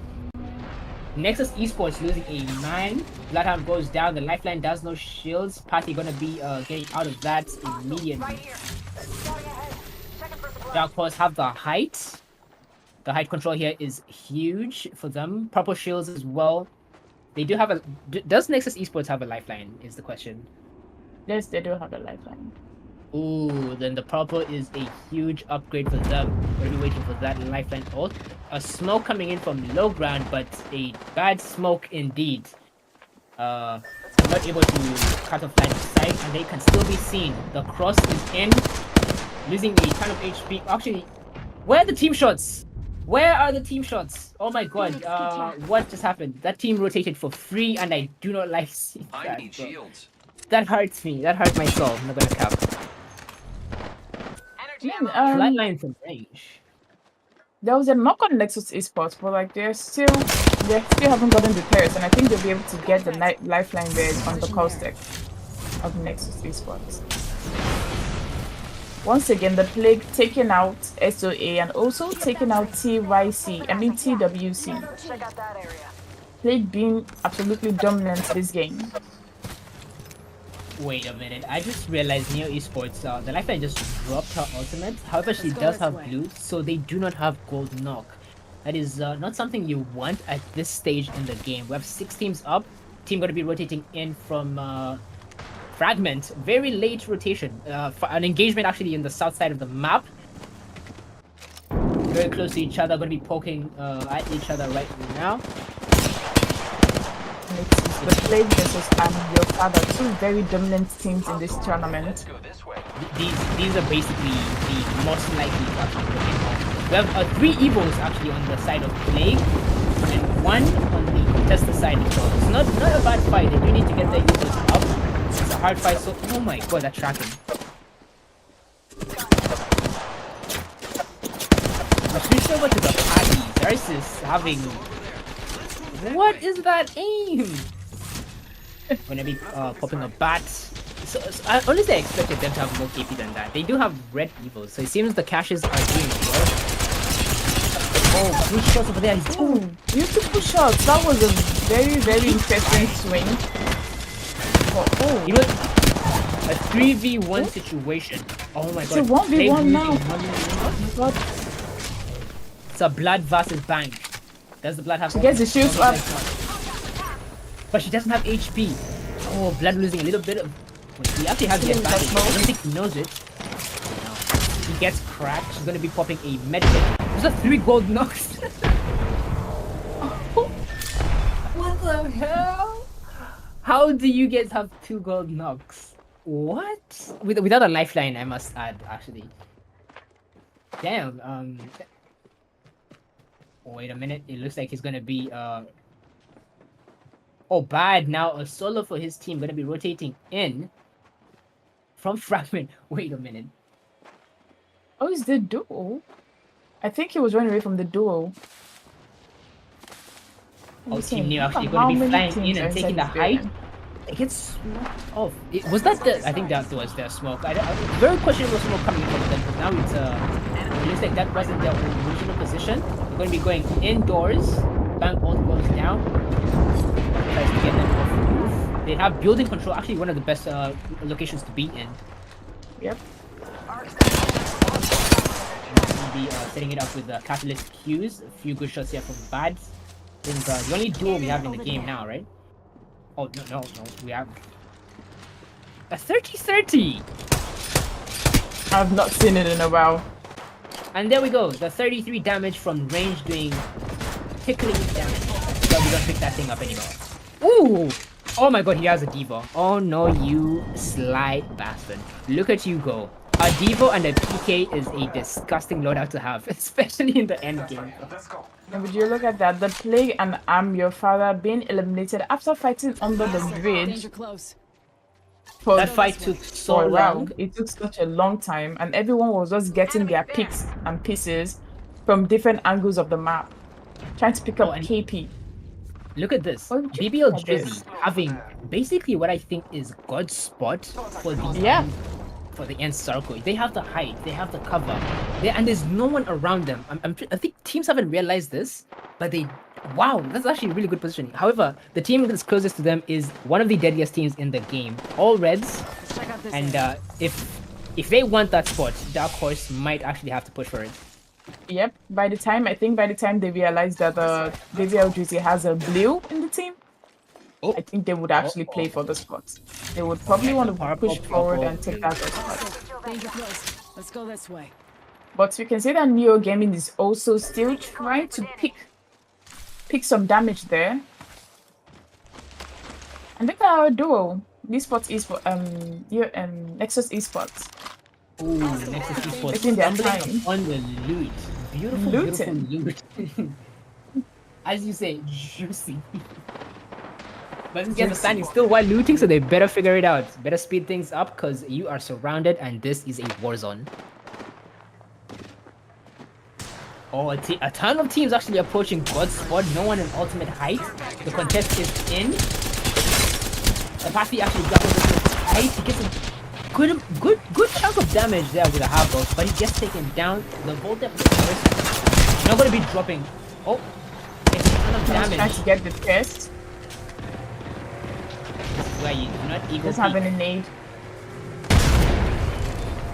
Nexus Esports losing a 9. Bloodhound goes down. The lifeline does no shields. Party gonna be getting out of that immediately. Dark Paws have the height. The height control here is huge for them. Purple shields as well. They do have a... Does Nexus Esports have a lifeline is the question. Yes, they do have a lifeline. Ooh, then the purple is a huge upgrade for them. We'll be waiting for that lifeline ult. A smoke coming in from low ground, but a bad smoke indeed. Not able to cut off line of sight, and they can still be seen. The cross is in, losing a ton of HP. Actually, where are the team shots? Where are the team shots? Oh my god, what just happened? That team rotated for free, and I do not like seeing that. I need shields. That hurts me. That hurts my soul. I'm not gonna cap. Flatline from range. There was a knock on Nexus Esports, but like they still haven't gotten repairs, and I think they'll be able to get the lifeline raid on the caustic of Nexus Esports. Once again, the Plague taking out SOA and also taking out TWC. Plague being absolutely dominant this game. Wait a minute, I just realized Neo Esports, the lifeline just dropped her ultimate. However, she does have blue, so they do not have gold knock. That is not something you want at this stage in the game. We have 6 teams up. Team going to be rotating in from Fragment. Very late rotation. For an engagement actually in the south side of the map. Very close to each other, going to be poking at each other right now. The Plague versus Your Father, 2 very dominant teams in this tournament. These are basically the most likely to actually win. We have 3 evils actually on the side of Plague, and 1 on the contested side as well. It's not a bad fight. They do need to get their evils up. It's a hard fight, so oh my god, that tracking. I switched over to the party. Darius is having... What is that aim? Gonna be popping a bat. So I honestly expected them to have more KP than that. They do have red evils, so it seems the caches are doing well. Oh, blue shots over there. Ooh, beautiful shots. That was a very, very interesting swing. Oh. It was a 3v1 situation. Oh my god. It's a 1v1 now. Oh my god. It's a blood versus bank. Does the blood have... She gets the shields up. But she doesn't have HP. Oh, blood losing a little bit of... Wait, he actually has the advantage. I don't think he knows it. No. He gets cracked. She's going to be popping a medkit. Those are 3 gold knocks. What the hell? How do you guys have 2 gold knocks? What? Without a lifeline, I must add, actually. Damn, wait a minute. It looks like he's going to be, Oh, bad. Now a solo for his team. Going to be rotating in from Fragment. Wait a minute. Oh, is the duo? I think he was running away from the duo. Oh, Team Neo actually going to be flying in and taking the height. It gets smoked off. Was that the... I think that was their smoke. Very questionable smoke coming in from them. But now it's... it looks like that wasn't their original position. They're going to be going indoors. Bank ult goes down. Tries to get them off the roof. They have building control. Actually, one of the best locations to be in. Yep. We'll be setting it up with the Catalyst Qs. A few good shots here from Bad. This is the only duo we have in the game now, right? Oh, no. We have a 30-30. I've not seen it in a while. And there we go. The 33 damage from range doing tickling damage. So we don't pick that thing up anymore. Ooh! Oh my god, he has a Devo. Oh no, you sly bastard. Look at you go. A Devo and a PK is a disgusting loadout to have, especially in the end game. Let's go. And would you look at that? The Plague and Your Father being eliminated after fighting under the bridge. For That fight took so long. It took such a long time, and everyone was just getting their picks and pieces from different angles of the map, trying to pick up KP. Look at this. What would you BBL think of this? Drizzy having basically what I think is God's spot for the Yeah. for the end circle. They have the height, they have the cover, and there's no one around them. I think teams haven't realized this, but they. Wow, that's actually really good positioning. However, the team that's closest to them is one of the deadliest teams in the game. All Reds, and if they want that spot, Dark Horse might actually have to push for it. Yep. By the time they realize that BBL Drizzy has a blue in the team, Oh, I think they would actually play for the spot. They would probably want to push forward and take that spot. Danger close. Let's go this way. But we can say that Neo Gaming is also still trying to pick some damage there. And look at our duo. Esports Nexus Esports. Ooh, Nexus Esports Taking their stumbling time. on the loot. Beautiful Looting. loot. As you say, juicy. But these guys are standing still while looting, so they better figure it out. Better speed things up, because you are surrounded and this is a war zone. Oh, a ton of teams actually approaching God's spot. No one in ultimate height. The contest is in. Apache actually grapples with height. He gets a good chunk of damage there with a half box, but he gets taken down. The Voltep is not going to be dropping. Oh, it's a ton of damage. Trying to get the chest. This is why you do not even Doesn't have any nade.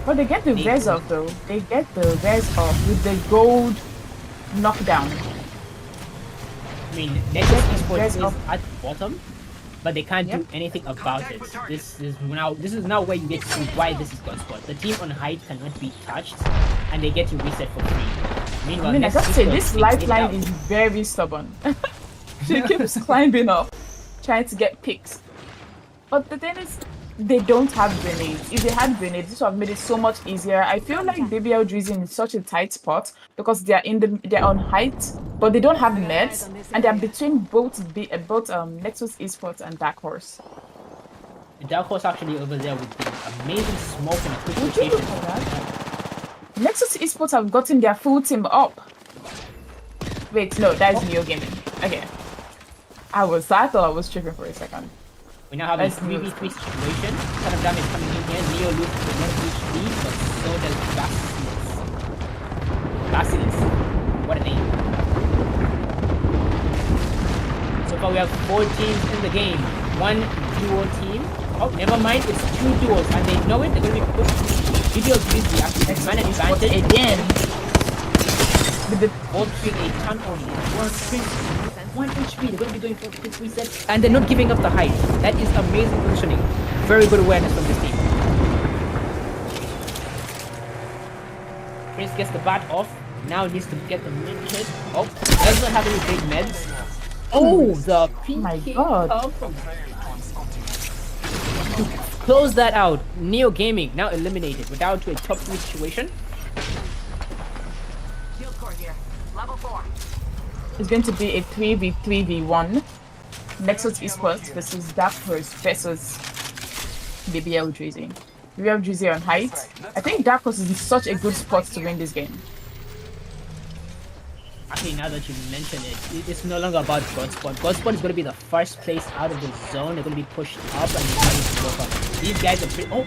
But they get the res off though. They get the res off with the gold knockdown. I mean, Nexus Esports is at the bottom, but they can't do anything about it. This is now where you get to see why this is God's spot. The team on height cannot be touched, and they get to reset for free. Meanwhile, I mean, I Nexus gotta say, Esports this takes it lifeline out. is very stubborn. She keeps climbing up, trying to get picks. But the thing is, they don't have grenades. If they had grenades, this would have made it so much easier. I feel like BBL Drizzy is such a tight spot because they're on height, but they don't have meds, and they're between both Nexus Esports and Dark Horse. Dark Horse actually over there with the amazing smoke and a quick Would you look rotation. at that? Nexus Esports have gotten their full team up. Wait, no, that is Neo Gaming. Okay. I thought I was tripping for a second. We now have a 3v3 situation. Ton of damage coming in here. Neo loses the 1 HP, but so does Basilisk. What a name. So far we have 4 teams in the game. 1 duo team. Oh, never mind, it's 2 duos, and they know it. They're going to be pushed. BBL Grizzly actually has man advantage Again. with the all three a ton only. 1 HP. They're going to be going for a quick reset, and they're not giving up the height. That is amazing positioning. Very good awareness from this team. Prince gets the bat off. Now needs to get the mid hit. Oh, does not have any big meds. Oh, the My PK God. come from close that out. Neo Gaming now eliminated. We're down to a top 3 situation. Field core here. Level 4. It's going to be a 3v3v1. Nexus Esports versus Dark Horse versus BBL Drizzy. BBL Drizzy on height. I think Dark Horse is in such a good spot to win this game. Actually, now that you mention it, it's no longer about Godspot. Godspot is going to be the first place out of the zone. They're going to be pushed up and they're going to work up. These guys are pretty... Oh!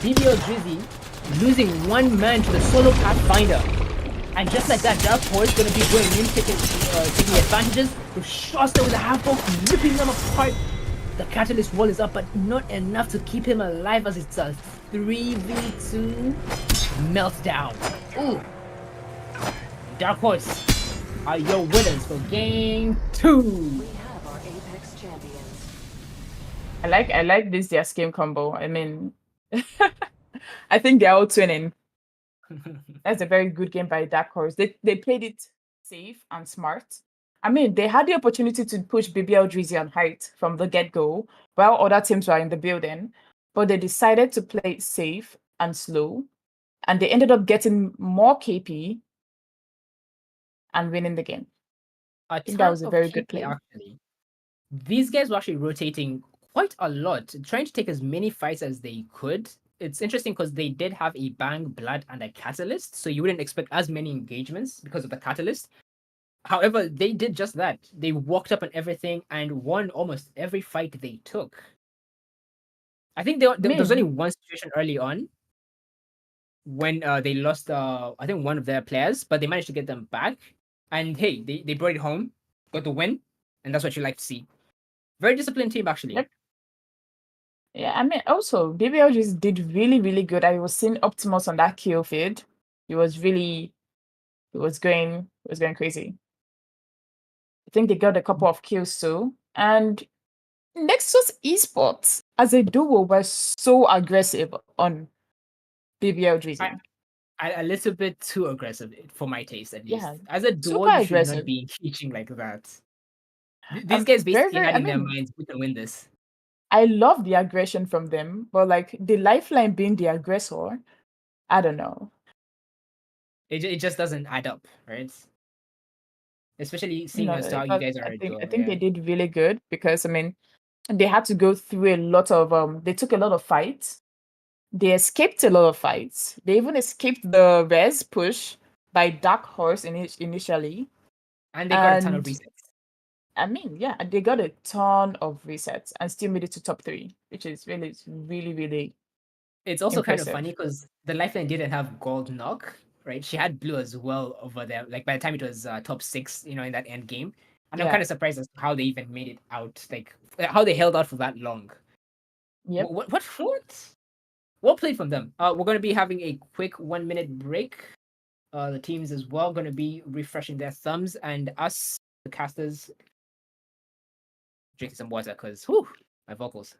BBL Drizzy losing 1 man to the solo Pathfinder. And just like that, Dark Horse is going to be going in, taking advantages. The shots there with the half-box, ripping them apart. The Catalyst wall is up, but not enough to keep him alive as it's a 3v2 meltdown. Ooh! Dark Horse are your winners for game 2. We have our Apex champions. I like this their scheme combo. I mean, I think they're all twinning. That's a very good game by Dark Horse. They played it safe and smart. I mean, they had the opportunity to push BBL Drizzy on height from the get-go while other teams were in the building, but they decided to play it safe and slow, and they ended up getting more KP and winning the game. I think that was a very good play. play. Actually, these guys were actually rotating quite a lot, trying to take as many fights as they could. It's interesting because they did have a Bang, Blood, and a Catalyst, so you wouldn't expect as many engagements because of the Catalyst. However, they did just that. They walked up on everything and won almost every fight they took. I think I there was only mean, one situation early on when they lost, I think one of their players, but they managed to get them back. And hey, they brought it home, got the win, and that's what you like to see. Very disciplined team, actually. yep. Yeah, I mean, also, BBL just did really, really good. I was seeing Optimus on that kill feed. It was really, it was going crazy. I think they got a couple of kills too. And Nexus Esports as a duo were so aggressive on BBL I, Drizzy. a little bit too aggressive for my taste, at Yeah, least. As a duo, super you should not aggressive. be engaging like that. These guys Very, basically very, had I in their mean, minds, we can win this. I love the aggression from them, but like the lifeline being the aggressor, I don't know. It just doesn't add up, right? Especially seeing No, as to how you but guys are a I duo, think yeah. they did really good because I mean they had to go through a lot of they took a lot of fights. They escaped a lot of fights. They even escaped the res push by Dark Horse initially. And they got a ton of And resets. I mean, yeah, they got a ton of resets and still made it to top 3, which is really, really It's also kind of impressive. funny because the Lifeline didn't have gold knock, right? She had blue as well over there. Like by the time it was top 6, in that end game. And I'm kind Yeah. of surprised as to how they even made it out, like how they held out for that long. Yep. What played from them? We're going to be having a quick 1 minute break. The teams as well going to be refreshing their thumbs, and us, the casters, drinking some water because, my vocals.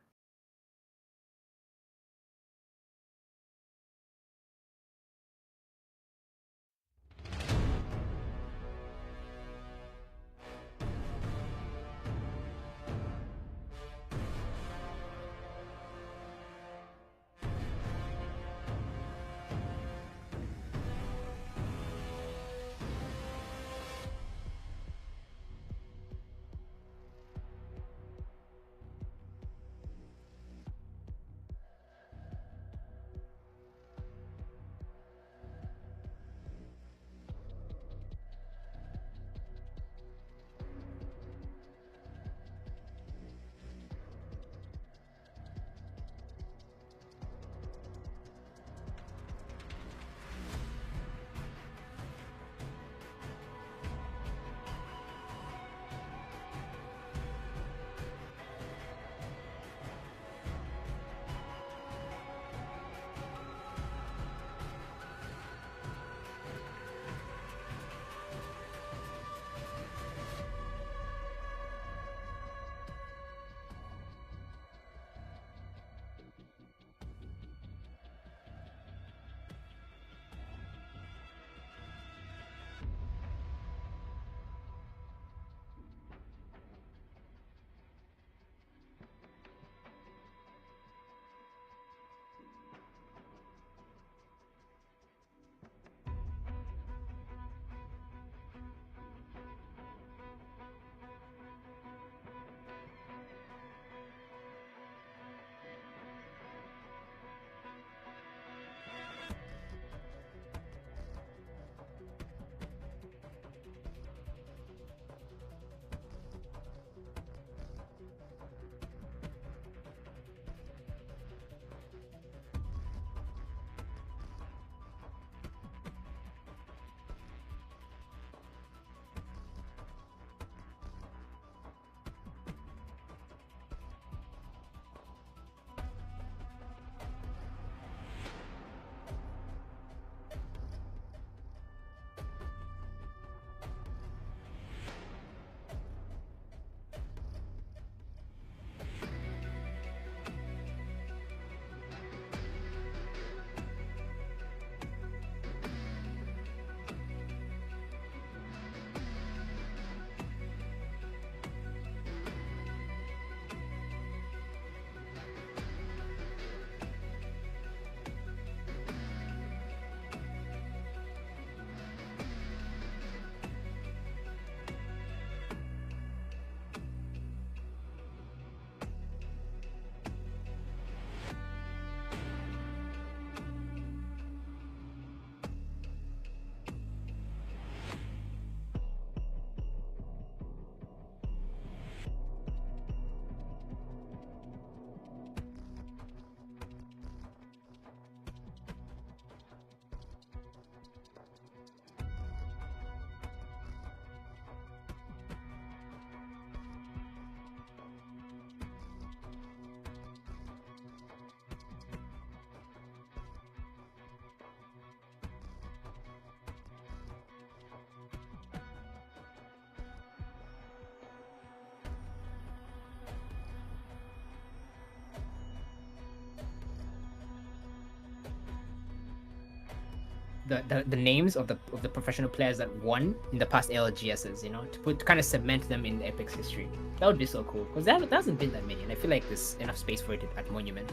the names of the professional players that won in the past LGSs, you know, to kind of cement them in Epic's history. That would be so cool because there hasn't been that many, and I feel like there's enough space for it at Monument.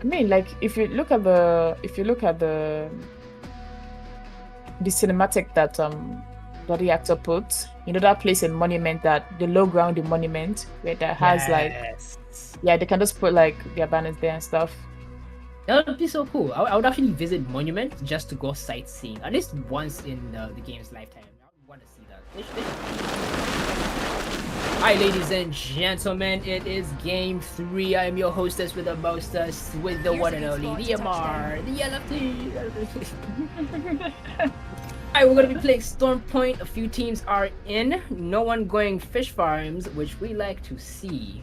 I mean, like if you look at the cinematic that Bloody Actor put, you know, that place in Monument, that the low ground in Monument where that has yeah, they can just put like their banners there and stuff. That would be so cool. I would actually visit Monument just to go sightseeing at least once in the game's lifetime. I would want to see that. Hi, ladies and gentlemen. It is Game 3. I am your hostess with the mostest, with the one and only, the MR, the LFT. Alright, we're going to be playing Storm Point. A few teams are in. No one going fish farms, which we like to see.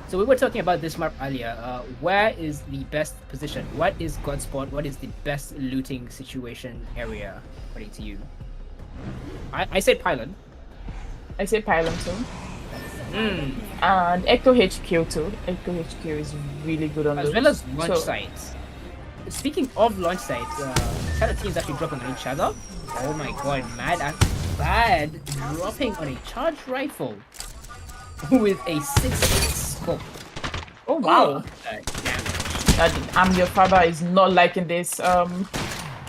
So we were talking about this map earlier. Where is the best position? What is Godspot? What is the best looting situation area, according to you? I said Pylon. I say Pylon too. And Echo HQ too. Echo HQ is really good on as those. well as launch sites. Speaking of launch sites, kind of teams actually dropping on each other. Oh my god, Bad dropping on a charged rifle with a 6-8 scope. Oh wow. I'm your father is not liking this.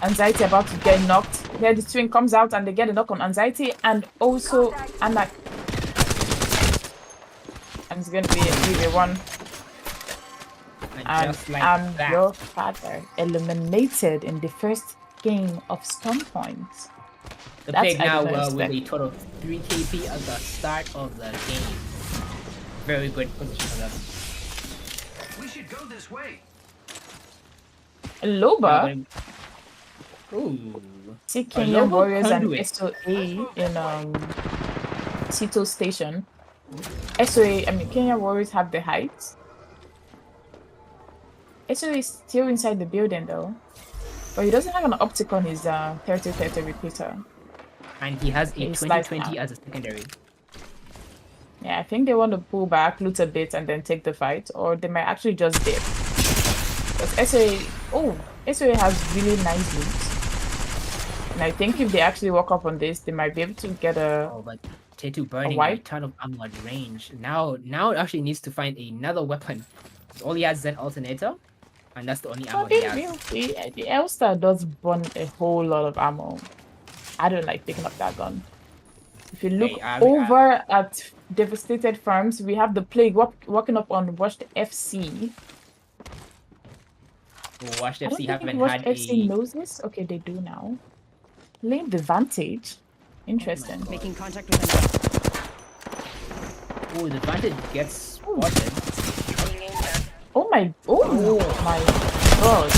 Anxiety about to get knocked. Here the twin comes out and they get a knock on Anxiety, and also and it's gonna be a 3v1. And just like I'm that. your father eliminated in the first game of Storm Point. The That's pig now I didn't with expect. a total of 3 KP at the start of the game. Very good position for them. We should go this way. Loba, Ooh. see Loba Kenyan Warriors and conduit. SOA in Sito Station. SOA, I mean Kenyan Warriors have the height. SOA is still inside the building though. But he doesn't have an optic on his 30-30 repeater. And he has a He's 2020 like as a secondary. Yeah, I think they want to pull back, loot a bit, and then take the fight, or they might actually just dip. Because SOA has really nice loot. And I think if they actually walk up on this, they might be able to get a... Oh, but Tetu burning a wipe? ton of ammo at range. Now it actually needs to find another weapon. All he has is an alternator, and that's the only ammo he has. The Elstar does burn a whole lot of ammo. I don't like picking up that gun. If you look over at Devastated Farms, we have the Plague walking up on Washed FC. Watch I don't FC think haven't Washed had FC a... knows this. Okay, they do now. Lane the Vantage. Interesting. Making contact with him. Oh, the Vantage gets spotted. Oh my god.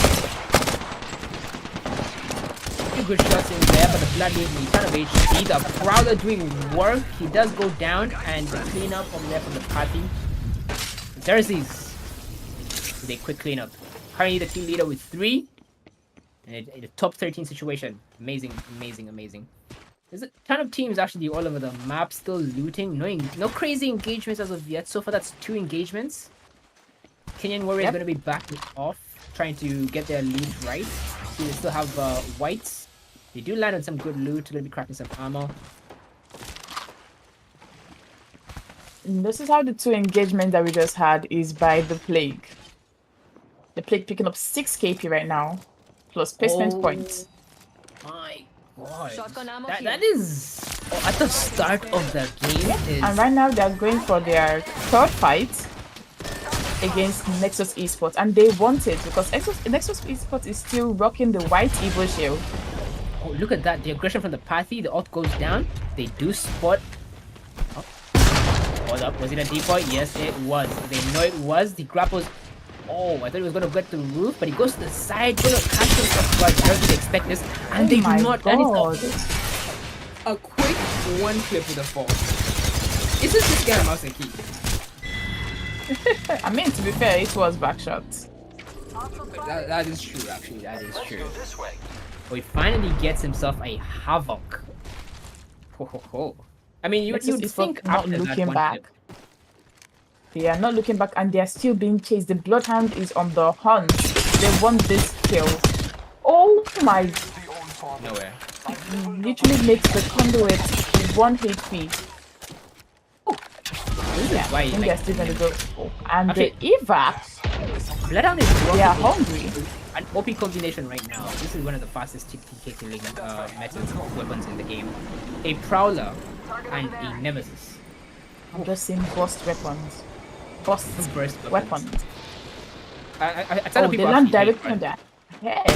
Few good shots in there, but the Blood is a ton of HP. The Prowler doing work. He does go down, and the cleanup from there from the party. Xerxes with a quick cleanup. Currently the team leader with 3. And a top 13 situation. Amazing, amazing, amazing. There's a ton of teams actually all over the map still looting. No crazy engagements as of yet. So far that's 2 engagements. Kenyan Warrior is going to be backing off, trying to get their loot right. So they still have whites. They do land on some good loot. They're going to be cracking some ammo. And this is how the 2 engagements that we just had is by the Plague. The Plague picking up 6 KP right now, plus placement points. My god. Shotgun ammo That is at the start of the game. And right now they're going for their 3rd fight against Nexus Esports, and they want it because Nexus Esports is still rocking the white Evo shield. Oh, look at that. The aggression from the Pathy. The ult goes down. They do spot... Oh. Hold up. Was it a decoy? Yes, it was. They know it was. The grapples... Oh, I thought he was going to get to the roof, but he goes to the side. Going to catch himself. But they expect this. And they do not. God. And it's a quick 1 clip with a fall. Is this just get a mouse and key? I mean, to be fair, it was backshot. That is true, actually. That is true. Go this way. But he finally gets himself a Havoc. Ho, ho, ho. I mean, you'd Nexus think Esports not after that looking 1 back. clip. They are not looking back, and they are still being chased. The Bloodhound is on the hunt. They want this kill. Oh my Father. Nowhere. Literally makes the conduit 1 HP. Yeah, Why I think like, they're still gonna go. Oh, and Actually- the evac, Bloodhound is they are working hungry. an OP combination right now. This is one of the fastest TK killing methods weapons in the game. A Prowler and a Nemesis. I'm just seeing burst weapons. Burst Burst weapons. I tell Oh, they people land actually hate directly on Prowler. their head.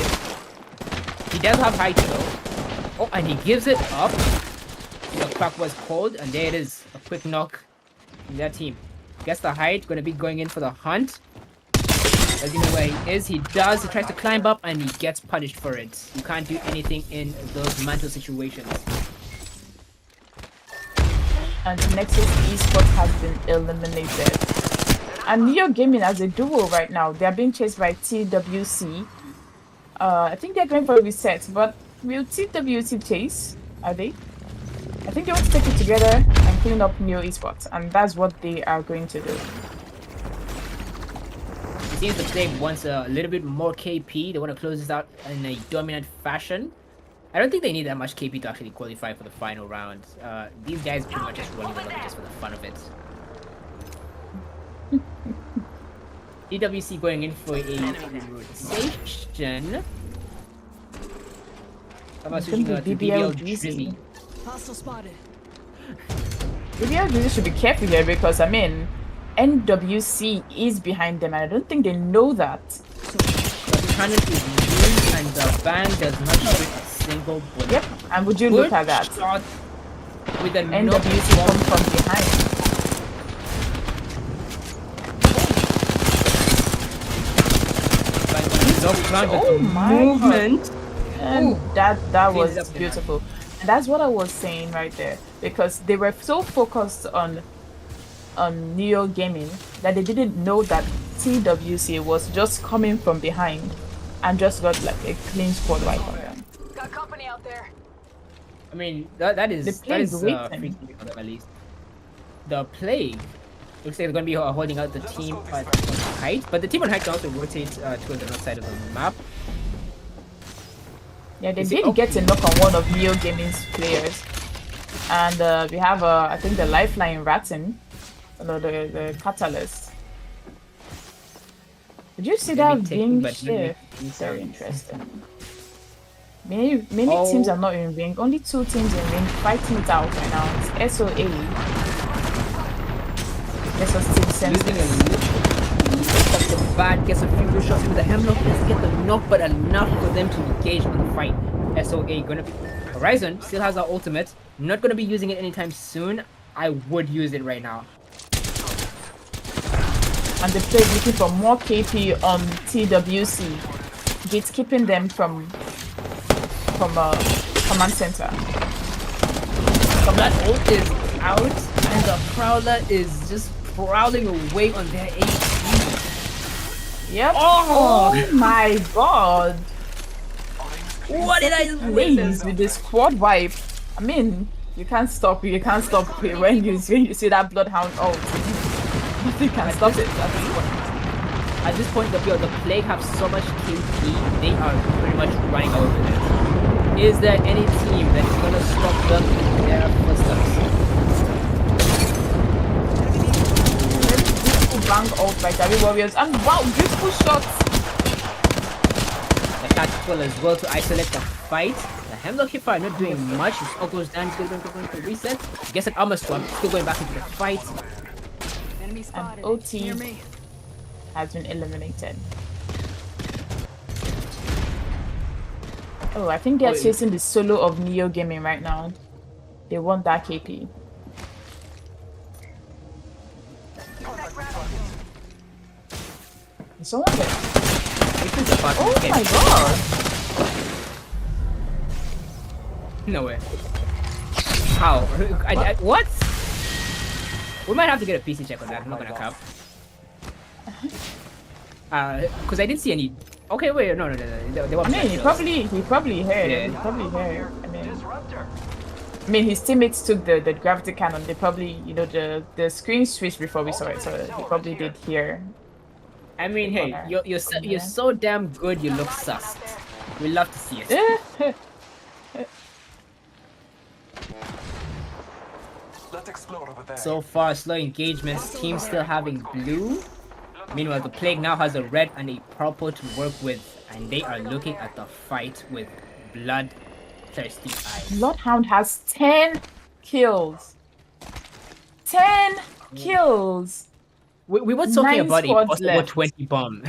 He does have height though. Oh, and he gives it up. The crack was cold, and there it is. A quick knock in their team. Gets the height, gonna be going in for the hunt. Doesn't know where he is. He does. He tries to climb up, and he gets punished for it. You can't do anything in those mantle situations. And Nexus Esports has been eliminated. And Neo Gaming as a duo right now, they are being chased by TWC. I think they're going for a reset, but will TWC chase? Are they? I think they want to take it together and clean up Neo Esports, and that's what they are going to do. It seems the play wants a little bit more KP. They want to close this out in a dominant fashion. I don't think they need that much KP to actually qualify for the final round. These guys pretty much just rolling the level just for the fun of it. DWC going in for a rotation. How about switching to BBL Drizzy? Hostile spotted. BBL really should be careful here because, I mean, NWC is behind them, and I don't think they know that. The cannon is loose and the band does not shoot a single bullet. Yep, and would you Good look at that? shot with a NWC come from behind. Oh my movement. And that Cleans was up the beautiful. And that's what I was saying right there. Because they were so focused on Neo Gaming that they didn't know that TWC was just coming from behind and just got like a clean squad wipe on them. Got company out there. I mean, that is waiting. freaky for them at least. The Plague looks like they're going to be holding out the team on height, but the team on height can also rotate towards the north side of the map. Yeah, they Is it did get a knock on one of Neo Gaming's players. And we have, I think, the Lifeline Ratton. No, the Catalyst. Did you see They'll that be taking, ring but shift? maybe- Very interesting. Many Oh. teams are not in ring. Only 2 teams in ring fighting it out right now. It's SOA. Versus Team Losing a Sense. little of the bad, gets a few good shots with the hemlock, doesn't get the knock, but enough for them to engage on the fight. SOA gonna be... Horizon still has our ultimate. Not gonna be using it anytime soon. I would use it right now. And the play looking for more KP on TWC. Gatekeeping them from command center. That ult is out, and the Prowler is just prowling away on their HP. Yep. Oh! Oh my god. What did I just Please, with the squad wipe. I mean, you can't stop it. You can't stop it when you see that Bloodhound ult. You can't stop it. At this point, the Plague have so much KP, they are pretty much running over it. Is there any team that is gonna stop them in their footsteps? Beautiful bang ult by Davi Warriors. And wow, beautiful shots. The tactical as well to isolate the fight. The Hemlock Hipper not doing much. His all goes down. He's going to reset. Gets an armor swap. Still going back into the fight. Enemy spotted. OT. Near me. Has been eliminated. Oh, I think they're chasing the solo of Neo Gaming right now. They want that KP. Is someone there? Oh my god! No way. How? What? We might have to get a PC check on that. I'm not gonna cap. Because I didn't see any. Okay, wait, no. They were I mean, he probably heard. Yeah. He probably heard. I mean, his teammates took the gravity cannon. They probably, you know, the screen switched before we saw it, so he probably did hear. I mean, hey, you're so damn good. You look sus. We love to see it. Let's explore over there. So far, slow engagements. Team still having blue. Meanwhile, the Plague now has a red and a purple to work with, and they are looking at the fight with bloodthirsty eyes. Bloodhound has 10 kills. 10 kills. We were talking 9 about a squads possible left. 20 bomb.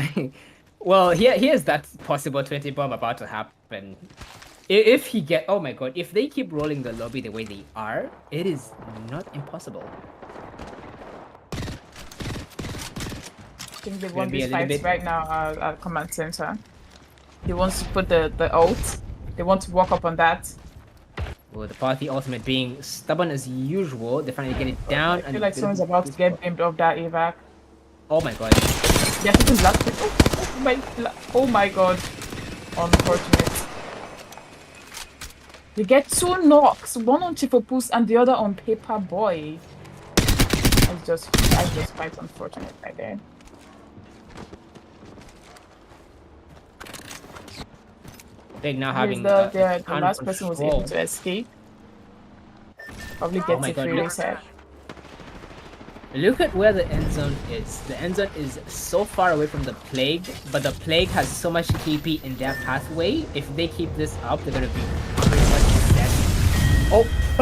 Well, here's that possible 20 bomb about to happen. If he get, oh my god, if they keep rolling the lobby the way they are, it is not impossible. I think they Gonna won be a these little fights bit- right now at command center. He wants to put the ult. They want to walk up on that. Well, the party ultimate being stubborn as usual. They finally get it down. I feel like someone's about to get beamed off that evac. Oh my god. They're taking black. Oh my god. Unfortunate. You get 2 knocks, one on Chifopus and the other on Paper Boy. That's just quite unfortunate right there. They're now Here's having the ton last person was control. able to escape. Probably Oh gets my a God, free look- reset. Look at where the end zone is. The end zone is so far away from the Plague, but the Plague has so much TP in their pathway. If they keep this up, they're gonna be pretty much dead.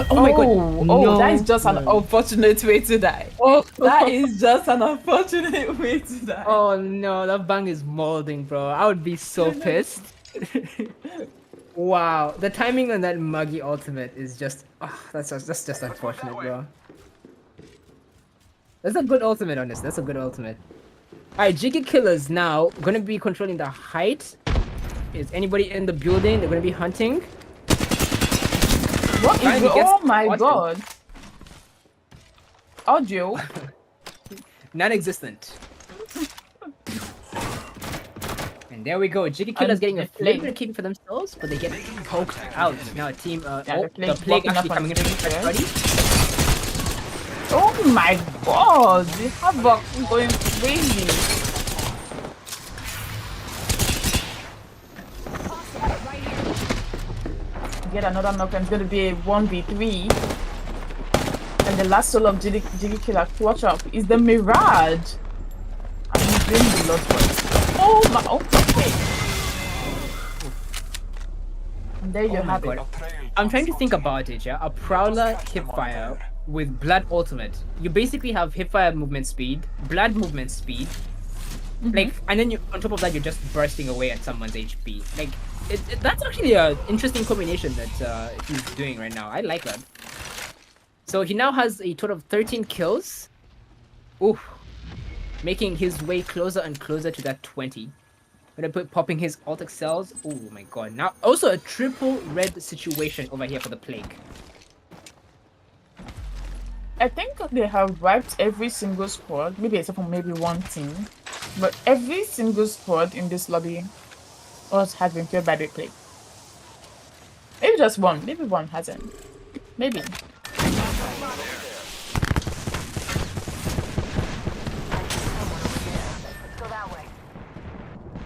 Oh my god. Oh, No, that is just an no. unfortunate way to die. Oh, That is just an unfortunate way to die. oh no, that bang is molding, bro. I would be so pissed. Wow, the timing on that muggy ultimate is just, that's just unfortunate, bro. That's a good ultimate on this. That's a good ultimate. Alright, Jiggy Killers now gonna be controlling the height. Is anybody in the building? They're gonna be hunting. What is Finally gets oh my spotted. god. Audio. Non-existent. And there we go. Jiggy Killers And getting a the Plague. flavor keep for themselves, but they get poked out. Now a team, the the Plague Plague walking actually up on coming in the for street, everybody. Oh my god. The havoc going crazy. Right here. Get another knock and it's gonna be a 1v3. And the last soul of Jiggy Killer watch up is the Mirage. And he's doing the lot for Oh my okay. And there you Oh my have it. god. I'm trying to think about it, yeah? A Prowler hipfire with Blood ultimate. You basically have hipfire movement speed, Blood movement speed, like, and then you, on top of that, you're just bursting away at someone's HP. Like, that's actually an interesting combination that he's doing right now. I like that. So he now has a total of 13 kills. Ooh. Making his way closer and closer to that 20. Gonna put popping his alt excels. Oh my god. Now also a triple red situation over here for the Plague. I think they have wiped every single squad, maybe except for maybe one team. But every single squad in this lobby has been killed by the Plague. Maybe just one, maybe one hasn't. Maybe. Let's go that way.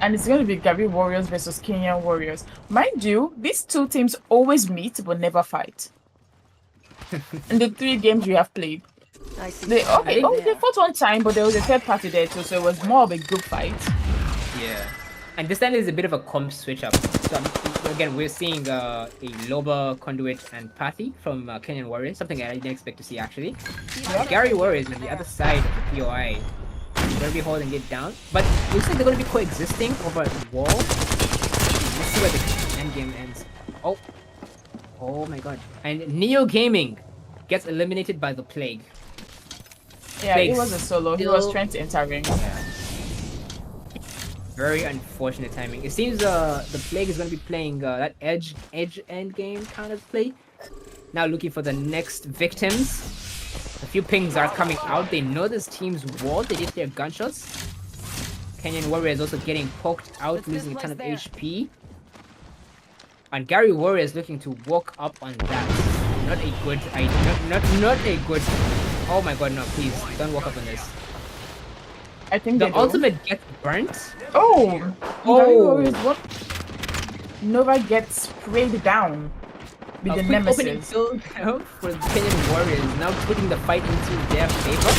And it's going to be Gary Warriors versus Kenyan Warriors. Mind you, these two teams always meet but never fight. In the 3 games we have played. They fought one time, but there was a third party there too, so it was more of a group fight. Yeah. And this time is a bit of a comp switch up. So again, we're seeing a Loba, Conduit, and Pathy from Kenyan Warriors. Something I didn't expect to see actually. Gary Warriors on the other side of the POI. They're gonna be holding it down. But it looks like they're gonna be coexisting over the wall. Let's see where the end game ends. Oh. Oh my god. And Neo Gaming gets eliminated by the Plague. Yeah, Plague it was a solo. He was trying to enter ring. Yeah. Very unfortunate timing. It seems the Plague is going to be playing that edge end game kind of play. Now looking for the next victims. A few pings are coming out. They know this team's wall. They did their gunshots. Kenyan Warrior is also getting poked out, losing a ton of HP. And Gary Warrior is looking to walk up on that. Not a good idea. Not a good. Oh my god, no! Please don't walk up on this. I think The they do. ultimate gets burnt. Oh! Oh. Gary Warriors, what? Nova gets sprayed down. with the quick opening nemesis. kill for the Kenyan Warriors, now putting the fight into their favor.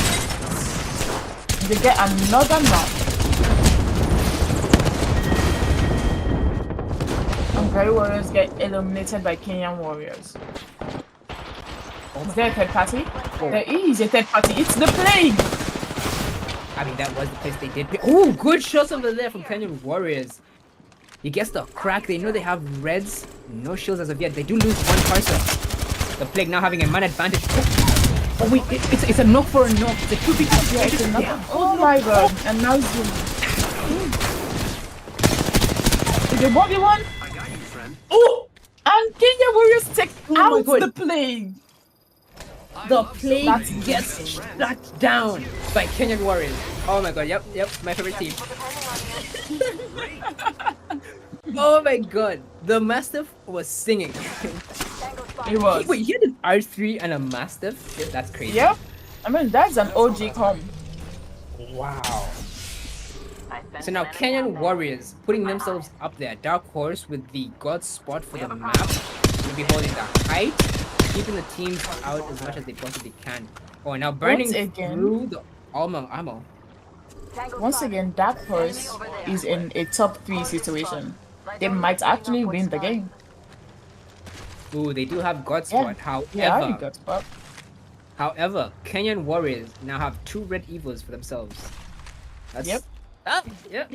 They get another knock. Hungary Warriors get eliminated by Kenyan Warriors. Is there a third party? There is a third party. It's the plague. I mean, that was the place they did. Oh, good shots over there from Kenyan Warriors. He gets the crack. They know they have reds. No shields as of yet. They do lose one person. The plague now having a man advantage. Oh wait, it's a knock for a knock. It's a 2v2. Yeah, it's another. Oh my god. And now Zoom. Is it 1v1? I got you, friend. Oh! And Kenya Warriors take my out God. the plague. The plague That's gets shut down by Kenyan Warriors. Oh my god, yep, my favorite team. Oh my god, the Mastiff was singing. It was. Wait, he had an R3 and a Mastiff? Yeah, that's crazy. Yep. I mean, that's an OG com. Wow. So now Kenyan Warriors putting themselves up there. Dark Horse with the god spot for the map. Will be holding the height, keeping the teams out as much as they possibly can. Oh, now burning Once again- through the ammo. Once again, Dark Horse is in a top 3 situation. They might actually win the game. Ooh, they do have god Yeah. spot. Yeah, I already got spot. However, Kenyan Warriors now have 2 red evils for themselves. That's, Yep. Yep.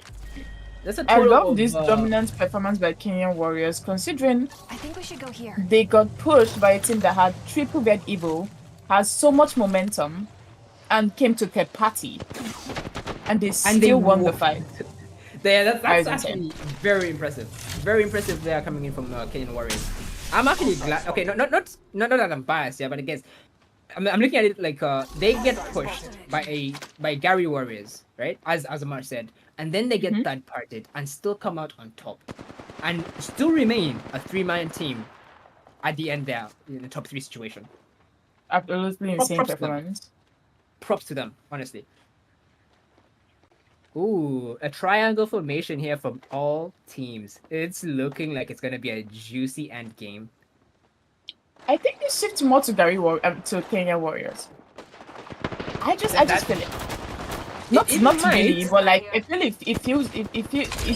That's a I total love of, this dominant performance by Kenyan Warriors, considering I think we should go here. they got pushed by a team that had triple red evil, has so much momentum, and came to third party. And they still won the fight. That's Eyes actually very impressive. Very impressive they are coming in from Kenyan Warriors. I'm actually glad. Okay, not that I'm biased, yeah, but I guess I'm looking at it like they get pushed by Gary Warriors, right? As Amar said, and then they get third parted and still come out on top, and still remain a 3-man team at the end there in the top 3 situation. Absolutely insane Props to them. performance. Props to them, honestly. Ooh, a triangle formation here from all teams. It's looking like it's gonna be a juicy end game. I think they shift more to to Kenya Warriors. I just feel it. Not It not might. really, but like I feel it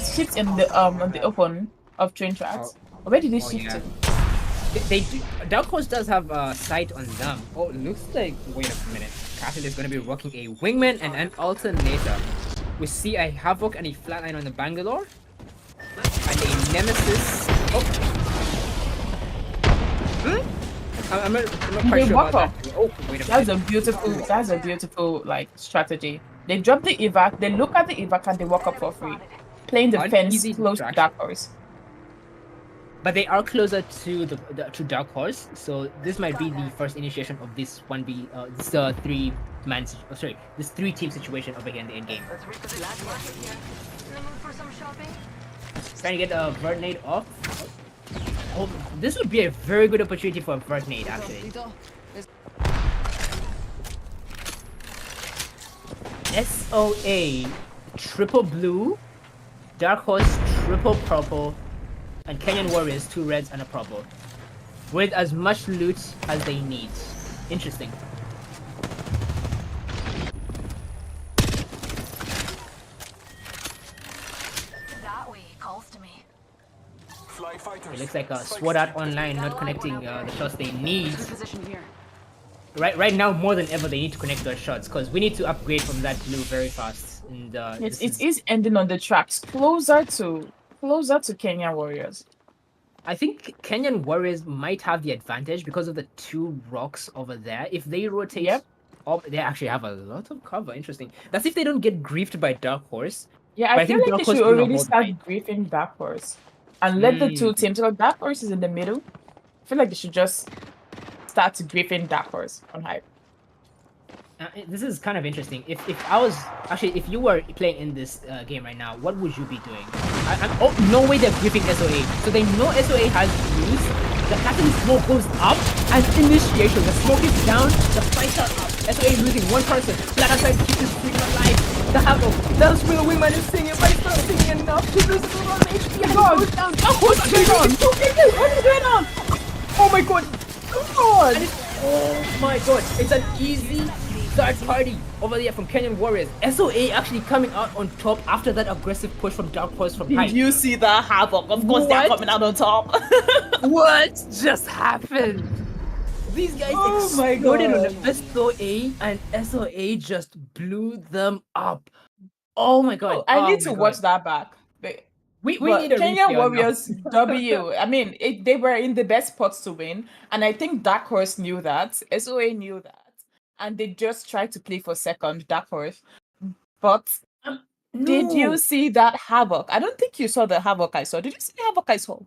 shifts in the on the open of train tracks. Where did they shift yeah. to? They do, Dark Horse does have a sight on them. Oh, it looks like. Wait a minute. Castle is gonna be rocking a wingman and an alternator. We see a Havoc and a Flatline on the Bangalore. And a Nemesis. Oh. I'm not quite They sure walk about up. that. Oh, wait a minute. That's a beautiful like strategy. They drop the evac, they look at the evac and they walk up for free. Playing the An fence easy close to distraction. Dark Horse. But they are closer to to Dark Horse, so this might be the first initiation of this 1v this 3-man this 3-team situation over here in the end game. Let's reposition here. In the mood for some shopping? Trying to get a Vertnade off. Oh, this would be a very good opportunity for a Vertnade actually. SOA triple blue, Dark Horse triple purple, and Kenyan Warriors 2 reds and a purple, with as much loot as they need. Interesting. That way calls to me. Fly fighters. It looks like a SWAT Art Online not connecting the shots they need. Position here. Right now, more than ever, they need to connect those shots because we need to upgrade from that blue very fast. And It is ending on the tracks closer to Kenya Warriors. I think Kenyan Warriors might have the advantage because of the 2 rocks over there. If they rotate, Yep. up, they actually have a lot of cover. Interesting. That's if they don't get griefed by Dark Horse. Yeah, But I I feel think like Dark they Horse should is gonna already hold start line. griefing Dark Horse and let the two teams. So Dark Horse is in the middle. I feel like they should just start griefing Dark Horse on hype. This is kind of interesting. If I was actually, if you were playing in this game right now, what would you be doing? Oh, no way they're griefing SOA. So they know SOA has use. The captain smoke goes up and initiation. The smoke is down. The fights are up. SOA is losing 1 person. Flat outside to keep this streak alive. The Havoc. The Spiller Wingman is singing, but it's not singing enough. He loses 1 HP and goes down. What's going on? What is going on? Oh Oh my god! God! Oh my god, it's an easy third party over there from Kenyan Warriors. SOA actually coming out on top after that aggressive push from Dark Horse from Did Hype. you see that havoc? Of course, they're What? coming out on top. What just happened? These guys Oh my exploded on God. the SOA and SOA just blew them up. Oh my god. Oh, I Oh need my to god. watch that back. We need But a Kenya replay on Warriors W. I mean, they were in the best spots to win, and I think Dark Horse knew that. SOA knew that, and they just tried to play for second. Dark Horse, but did you No. see that havoc? I don't think you saw the havoc I saw. Did you see the havoc I saw?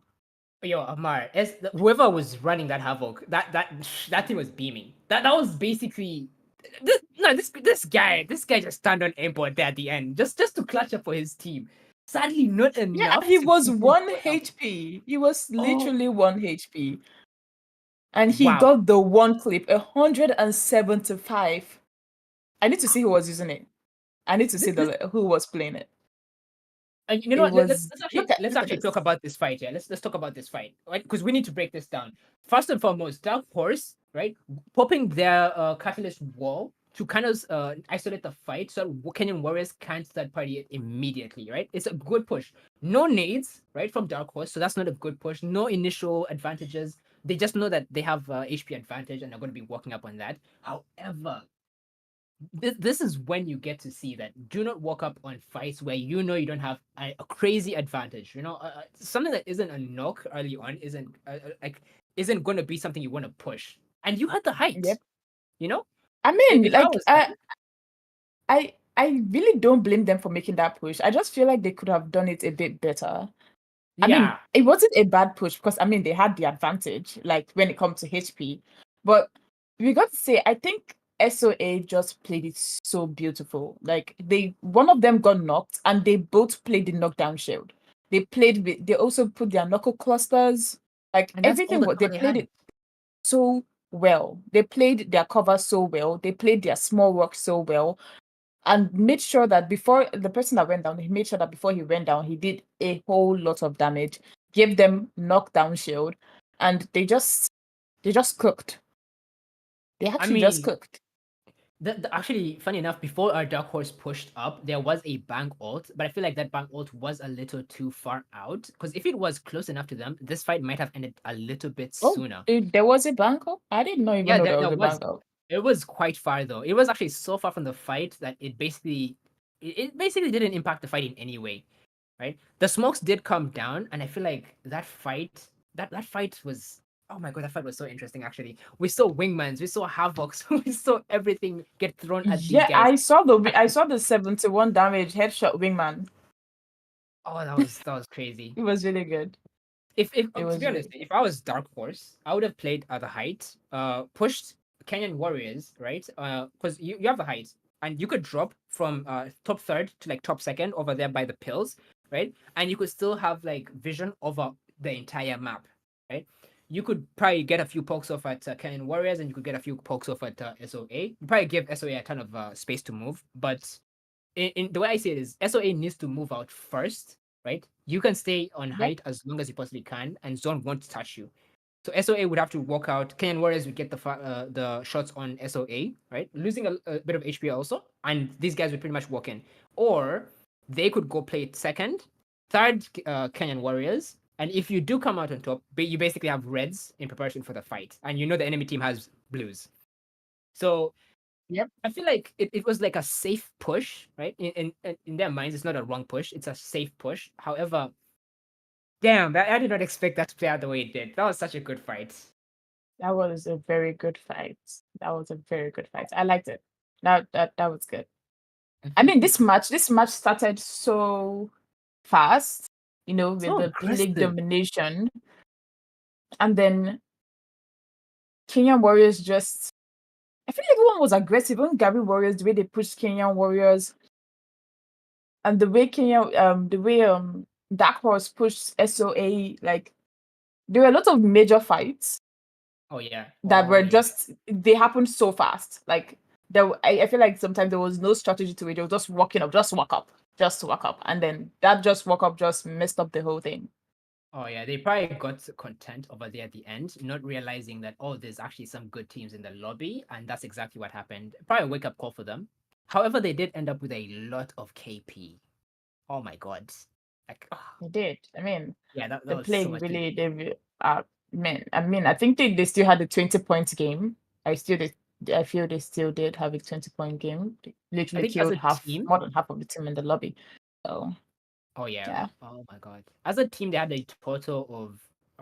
Yo, Amar, whoever was running that havoc, that thing was beaming. That was basically this guy just stand on import there at the end just to clutch up for his team. Sadly, not Yeah, enough. he to was keep him 1 going up. HP. He was Oh literally 1 HP. And he wow! got the one clip, 175. I need to see who was using it. I need to see who was playing it. And you know It what? was look Let's at actually this. talk about this fight. Yeah, let's talk about this fight, right? Because we need to break this down. First and foremost, Dark Horse, right, popping their catalyst wall to kind of isolate the fight, so that Kenyan Warriors can't third party it immediately, right? It's a good push. No nades, right, from Dark Horse, so that's not a good push. No initial advantages. They just know that they have HP advantage and they're going to be working up on that. However, this is when you get to see that do not walk up on fights where you know you don't have a crazy advantage. You know, something that isn't a knock early on isn't going to be something you want to push. And you had the height. Yep. You know, I mean, if I like was them, I really don't blame them for making that push. I just feel like they could have done it a bit better. I mean, yeah, it wasn't a bad push because I mean they had the advantage, like when it comes to HP. But we got to say, I think SOA just played it so beautiful. Like one of them got knocked, and they both played the knockdown shield. They also put their knuckle clusters, like and that's all everything. the What they cover they played had. it so well. They played their cover so well. They played their small work so well, and made sure that before the person that went down, he made sure that before he went down, he did a whole lot of damage, gave them knockdown shield, and they just cooked. They I actually just mean, cooked. actually, funny enough, before our Dark Horse pushed up, there was a bank ult, but I feel like that bank ult was a little too far out. Because if it was close enough to them, this fight might have ended a little bit Oh, sooner. there was a banco? I did not even Yeah, know there was there a was. banco. It was quite far though. It was actually so far from the fight that it basically didn't impact the fight in any way, right? The smokes did come down, and I feel like that fight was, oh my god, that fight was so interesting actually. We saw wingmans, we saw havocs, we saw everything get thrown at these Yeah, guys. I saw the 71 damage headshot wingman. Oh, that was crazy. It was really good. If It to be was honest, really if I was Dark Horse, I would have played at the height, pushed Kenyan Warriors, right? Because you have the height, and you could drop from top third to like top second over there by the pills, right? And you could still have like vision over the entire map, right? You could probably get a few pokes off at Kenyan Warriors, and you could get a few pokes off at SOA. You probably give SOA a ton of space to move, but in the way I see it is SOA needs to move out first, right? You can stay on Yep. height as long as you possibly can, and zone won't touch you. So SOA would have to walk out. Kenyan Warriors would get the shots on SOA, right? Losing a bit of HP also, and these guys would pretty much walk in. Or they could go play it second, third Kenyan Warriors, and if you do come out on top, you basically have reds in preparation for the fight, and you know the enemy team has blues. So Yep. I feel like it was like a safe push, right? In their minds, it's not a wrong push; it's a safe push. However, damn, I did not expect that to play out the way it did. That was such a good fight. That was a very good fight. That was a very good fight. I liked it. That was good. I mean, this match started so fast, with So the B-League aggressive. domination. And then Kenyan Warriors I feel like everyone was aggressive. Even Gabby Warriors, the way they pushed Kenyan Warriors, and the way Dark Horse pushed SOA, like there were a lot of major fights Oh yeah. that Oh were yeah. they happened so fast. Like I feel like sometimes there was no strategy to it. They were just walking up, just walk up, and then that just walk up just messed up the whole thing. Oh yeah, they probably got content over there at the end, not realizing that oh, there's actually some good teams in the lobby, and that's exactly what happened. Probably a wake up call for them. However, they did end up with a lot of KP. Oh my god, like They did. I mean, yeah, that the was so plague much. really man. I mean, I think they still had a 20 points game. I feel they still did have a 20-point game. They I literally think as killed a team, more than half of the team in the lobby. So oh yeah, yeah, oh my god, as a team they had a total of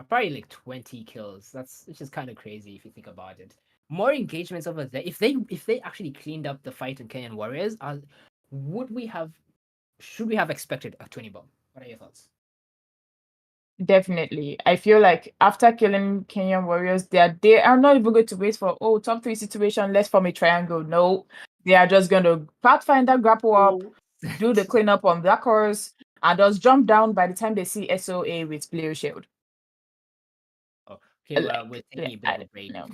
probably like 20 kills. That's which is kind of crazy if you think about it. More engagements over there. If they actually cleaned up the fight in Kenyan Warriors, would we have should we have expected a 20 bomb? What are your thoughts? definitely. I feel like after killing Kenyan Warriors, they are not even going to wait for top three situation. Let's form a triangle. No, they are just going to Pathfinder grapple up, Oh. do the cleanup on Black Horse, and just jump down by the time they see SOA with Blue Shield. Oh, okay, well, we're Like, taking a bit I of a don't break. know.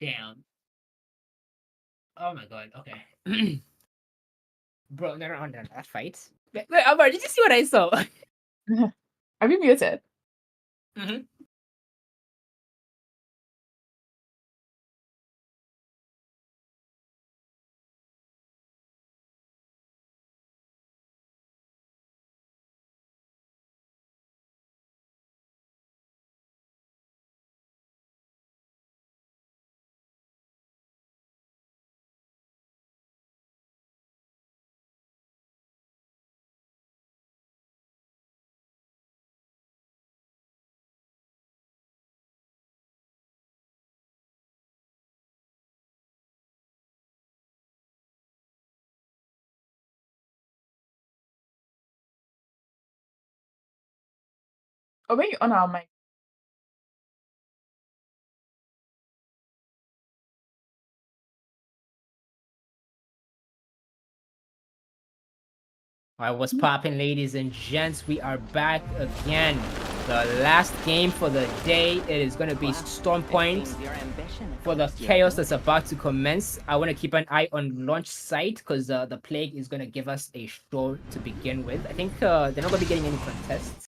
Down. Oh my god. Okay. Bro, no, that fight. Wait, Amar, did you see what I saw? Have you muted? Mhm. Oh, when you on our mic. I was popping, ladies and gents. We are back again. The last game for the day. It is going to be Storm Point for the chaos that's about to commence. I want to keep an eye on launch site because the plague is going to give us a show to begin with. I think they're not going to be getting any contests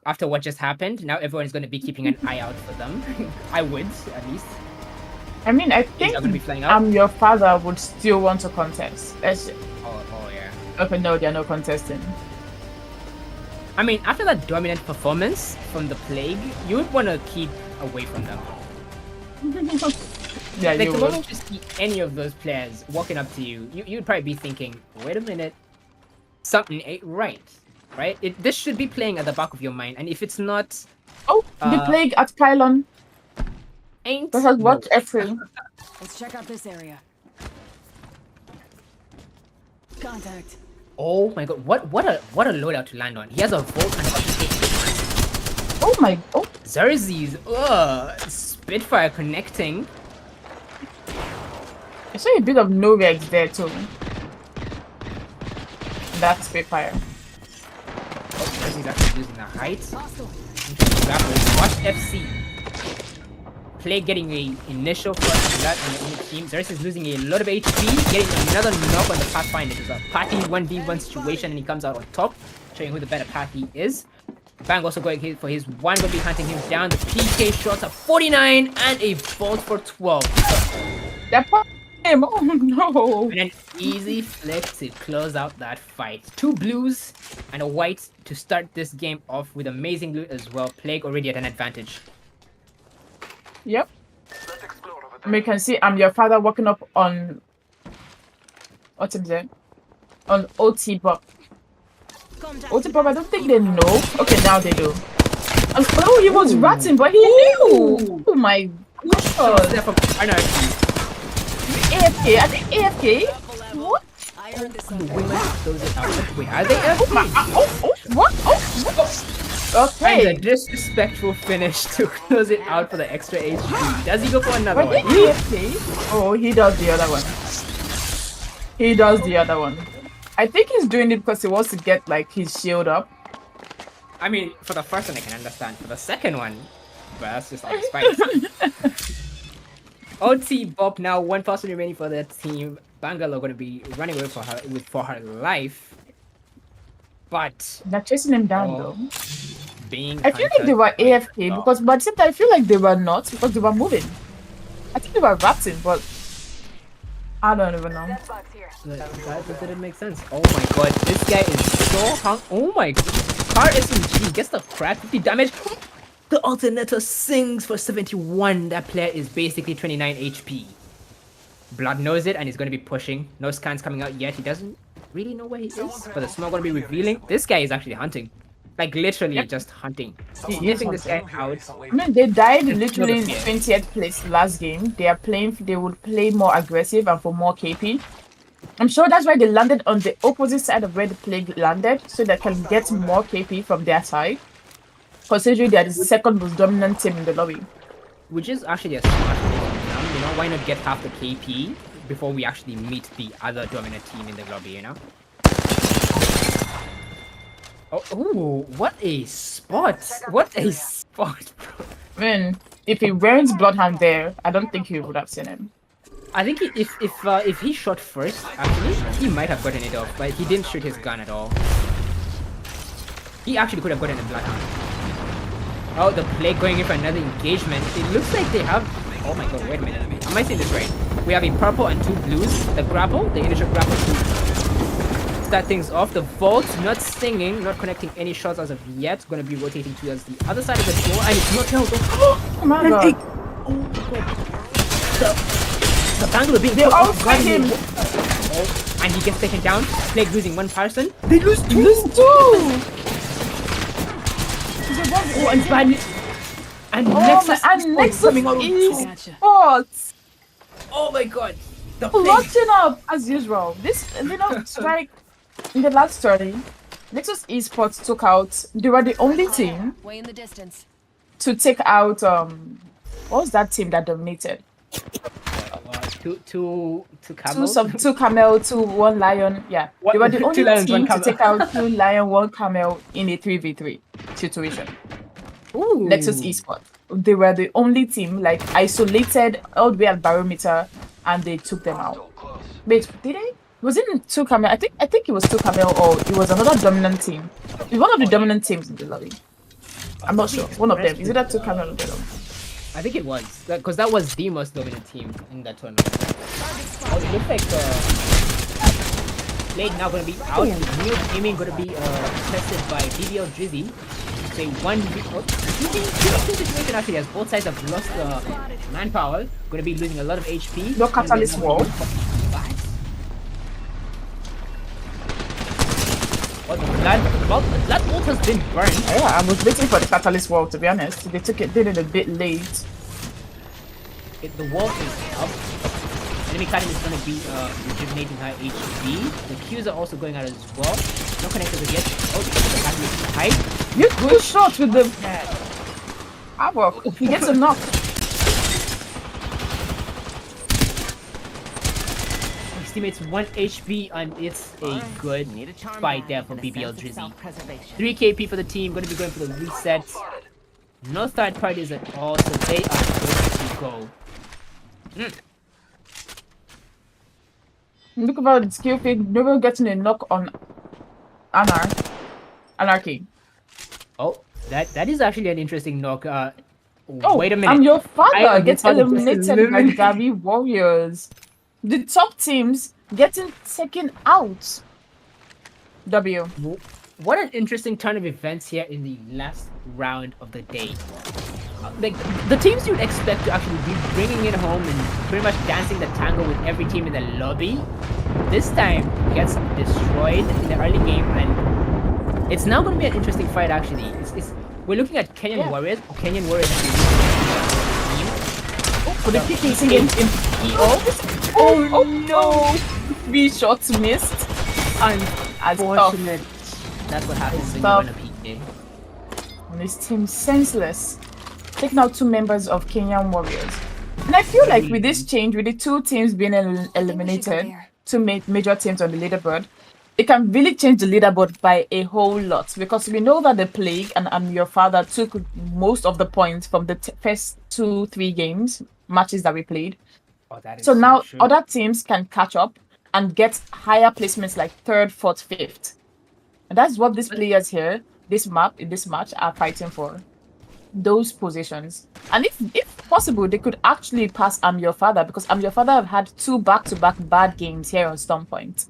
after what just happened. Now everyone's going to be keeping an eye out for them. I would, at least. I mean, I Things think are going to be flying out. your father would still want to contest. Oh, yeah. Okay, no, they're not contesting. I mean, after that dominant performance from the plague, you would want to keep away from them. Yeah, Like you the would. moment you see any of those players walking up to you, you'd probably be thinking, wait a minute, something ain't right. Right? This should be playing at the back of your mind, and if it's not, Oh, the plague at Pylon. ain't That has no. watched April. Let's check out this area. Contact. Oh my god, what a loadout to land on. He has a Volt and a Oh my, oh, Xerxes, Spitfire connecting. I saw a bit of Novex there too. That's Spitfire. Oh, Xerxes actually using the height. Hostile. Watch FC. Play getting a initial first blood on the enemy team. Xerxes is losing a lot of HP, getting another knock on the Pathfinder. It's a Pathy 1v1 situation, and he comes out on top, showing who the better Pathy is. Bang also going for his one, gonna be hunting him down. The PK shots are 49 and a Volt for 12. That part him. Oh no. And an easy flick to close out that fight. 2 blues and a white to start this game off with amazing loot as well. Plague already at an advantage. Yep. Let's explore over And we can see your father walking up on what's it there? On OT Bob. OT Bob, I don't think they know. Okay, now they do. And oh, he was ratting, but he knew. Oh my god. There from Anarchy. AFK, I think AFK. What? The women close it out. Wait, are they AFK? What? Oh, And okay. the disrespectful finish to close it out for the extra HP. Does he go for another Wait, one? AFK? Oh, he does the other one. He does the other one. I think he's doing it because he wants to get like his shield up. I mean, for the first one I can understand. For the second one, but that's just out of spite. OT Bob now, one person remaining for the team. Bangalore going to be running away for her life, but They're chasing him down oh, though. being I feel like they hunted were by AFK the because, but at the same time, I feel like they were not because they were moving. I think they were ratting, but I don't even know. That didn't make sense. Oh my god, this guy is so hung. Oh my god. Car SMG gets the crack 50 damage. The alternator sings for 71. That player is basically 29 HP. Blood knows it and he's going to be pushing. No scans coming out yet. He doesn't really know where he is. But the smoke going to be revealing. This guy is actually hunting. Like literally just hunting. He is Sniffing this guy hunting. out. I mean, they died literally in fear. 20th place last game. They are playing. They would play more aggressive and for more KP. I'm sure that's why they landed on the opposite side of where the plague landed, so they can get more KP from their side. Considering they are the second most dominant team in the lobby. Which is actually a smart move. You know, why not get half the KP before we actually meet the other dominant team in the lobby, you know? Oh, ooh, what a spot! What a spot, bro. I mean, if he wears Bloodhound there, I don't think he would have seen him. I think if he shot first, actually, he might have gotten it off, but he didn't shoot his gun at all. He actually could have gotten a Bloodhound. Oh, the plague going in for another engagement. It looks like they have... Oh my god, wait a minute. Am I saying this right? We have a purple and 2 blues. The grapple, the initial grapple to start things off. The vault not stinging, not connecting any shots as of yet. Going to be rotating towards the other side of the door. And it's not held. Oh my god. Oh my god. The Bangalore being... They all fight him. Oh, and he gets taken down. Plague losing 1 person. They lose 2! Oh, and Bad and Nexus coming out Gotcha. sports Oh my god. The blotting up as usual. This, you know, it's like in the last story, Nexus Esports took out. They were the only team Way in the distance. to take out. What was that team that dominated? two camels. Two camel, 1 lion. Yeah, they were the Two only lions, 1 team to camel. take out 2 lion, 1 camel in a 3v3 situation. Ooh. Nexus Esports. They were the only team like isolated all the way at Barometer, and they took them out. Wait, did they? Was it 2 camel? I think it was 2 camel, or it was another dominant team. It's one of the dominant teams in the lobby. I'm not sure. One of them. Is it that 2 camel or the other? I think it was because that was the most dominant team in that tournament. Oh, it looks like Blade now going to be out. New gaming going to be tested by BBL Drizzy. Say one situation actually as both sides have lost manpower. Going to be losing a lot of HP. No catalyst wall. Oh, the blood bolt has been burned. Yeah, I was waiting for the catalyst wall, to be honest. They did it a bit late. The wall is up. Enemy Karim is going to be rejuvenating her HP. The Qs are also going out as well. No connectors as yet. Oh, the catalyst is high. You good shot with the Havoc. He gets a knock. His teammates 1 HP and it's a good fight there for BBL Drizzy. 3 KP for the team, going to be going for the reset. No third parties at all, so they are good to go. Look about the skill feed. Never getting a knock on Anarchy. Oh, that is actually an interesting knock. Oh, wait a minute. I'm your father am gets your father, eliminated by Gabi Warriors. The top teams getting taken out. W. What an interesting turn of events here in the last round of the day. Like the teams you'd expect to actually be bringing it home and pretty much dancing the tango with every team in the lobby, this time gets destroyed in the early game, and it's now going to be an interesting fight. Actually, we're looking at Kenyan Warriors. Kenyan Warriors For the kicking in EO. Oh no! 3 shots missed. unfortunate. That's what happens when you run a PK. And this team senseless. Taking out 2 members of Kenyan Warriors. And I feel like with this change, with the 2 teams being eliminated, 2 major teams on the leaderboard, it can really change the leaderboard by a whole lot. Because we know that the Plague and I'm Your Father took most of the points from the first 2-3 matches that we played. Oh, that is So now true. other teams can catch up. and get higher placements like 3rd, 4th, 5th. And that's what these players here, this map, in this match, are fighting for. Those positions. And if possible, they could actually pass I'm Your Father, because I'm Your Father have had 2 back-to-back bad games here on Storm Point.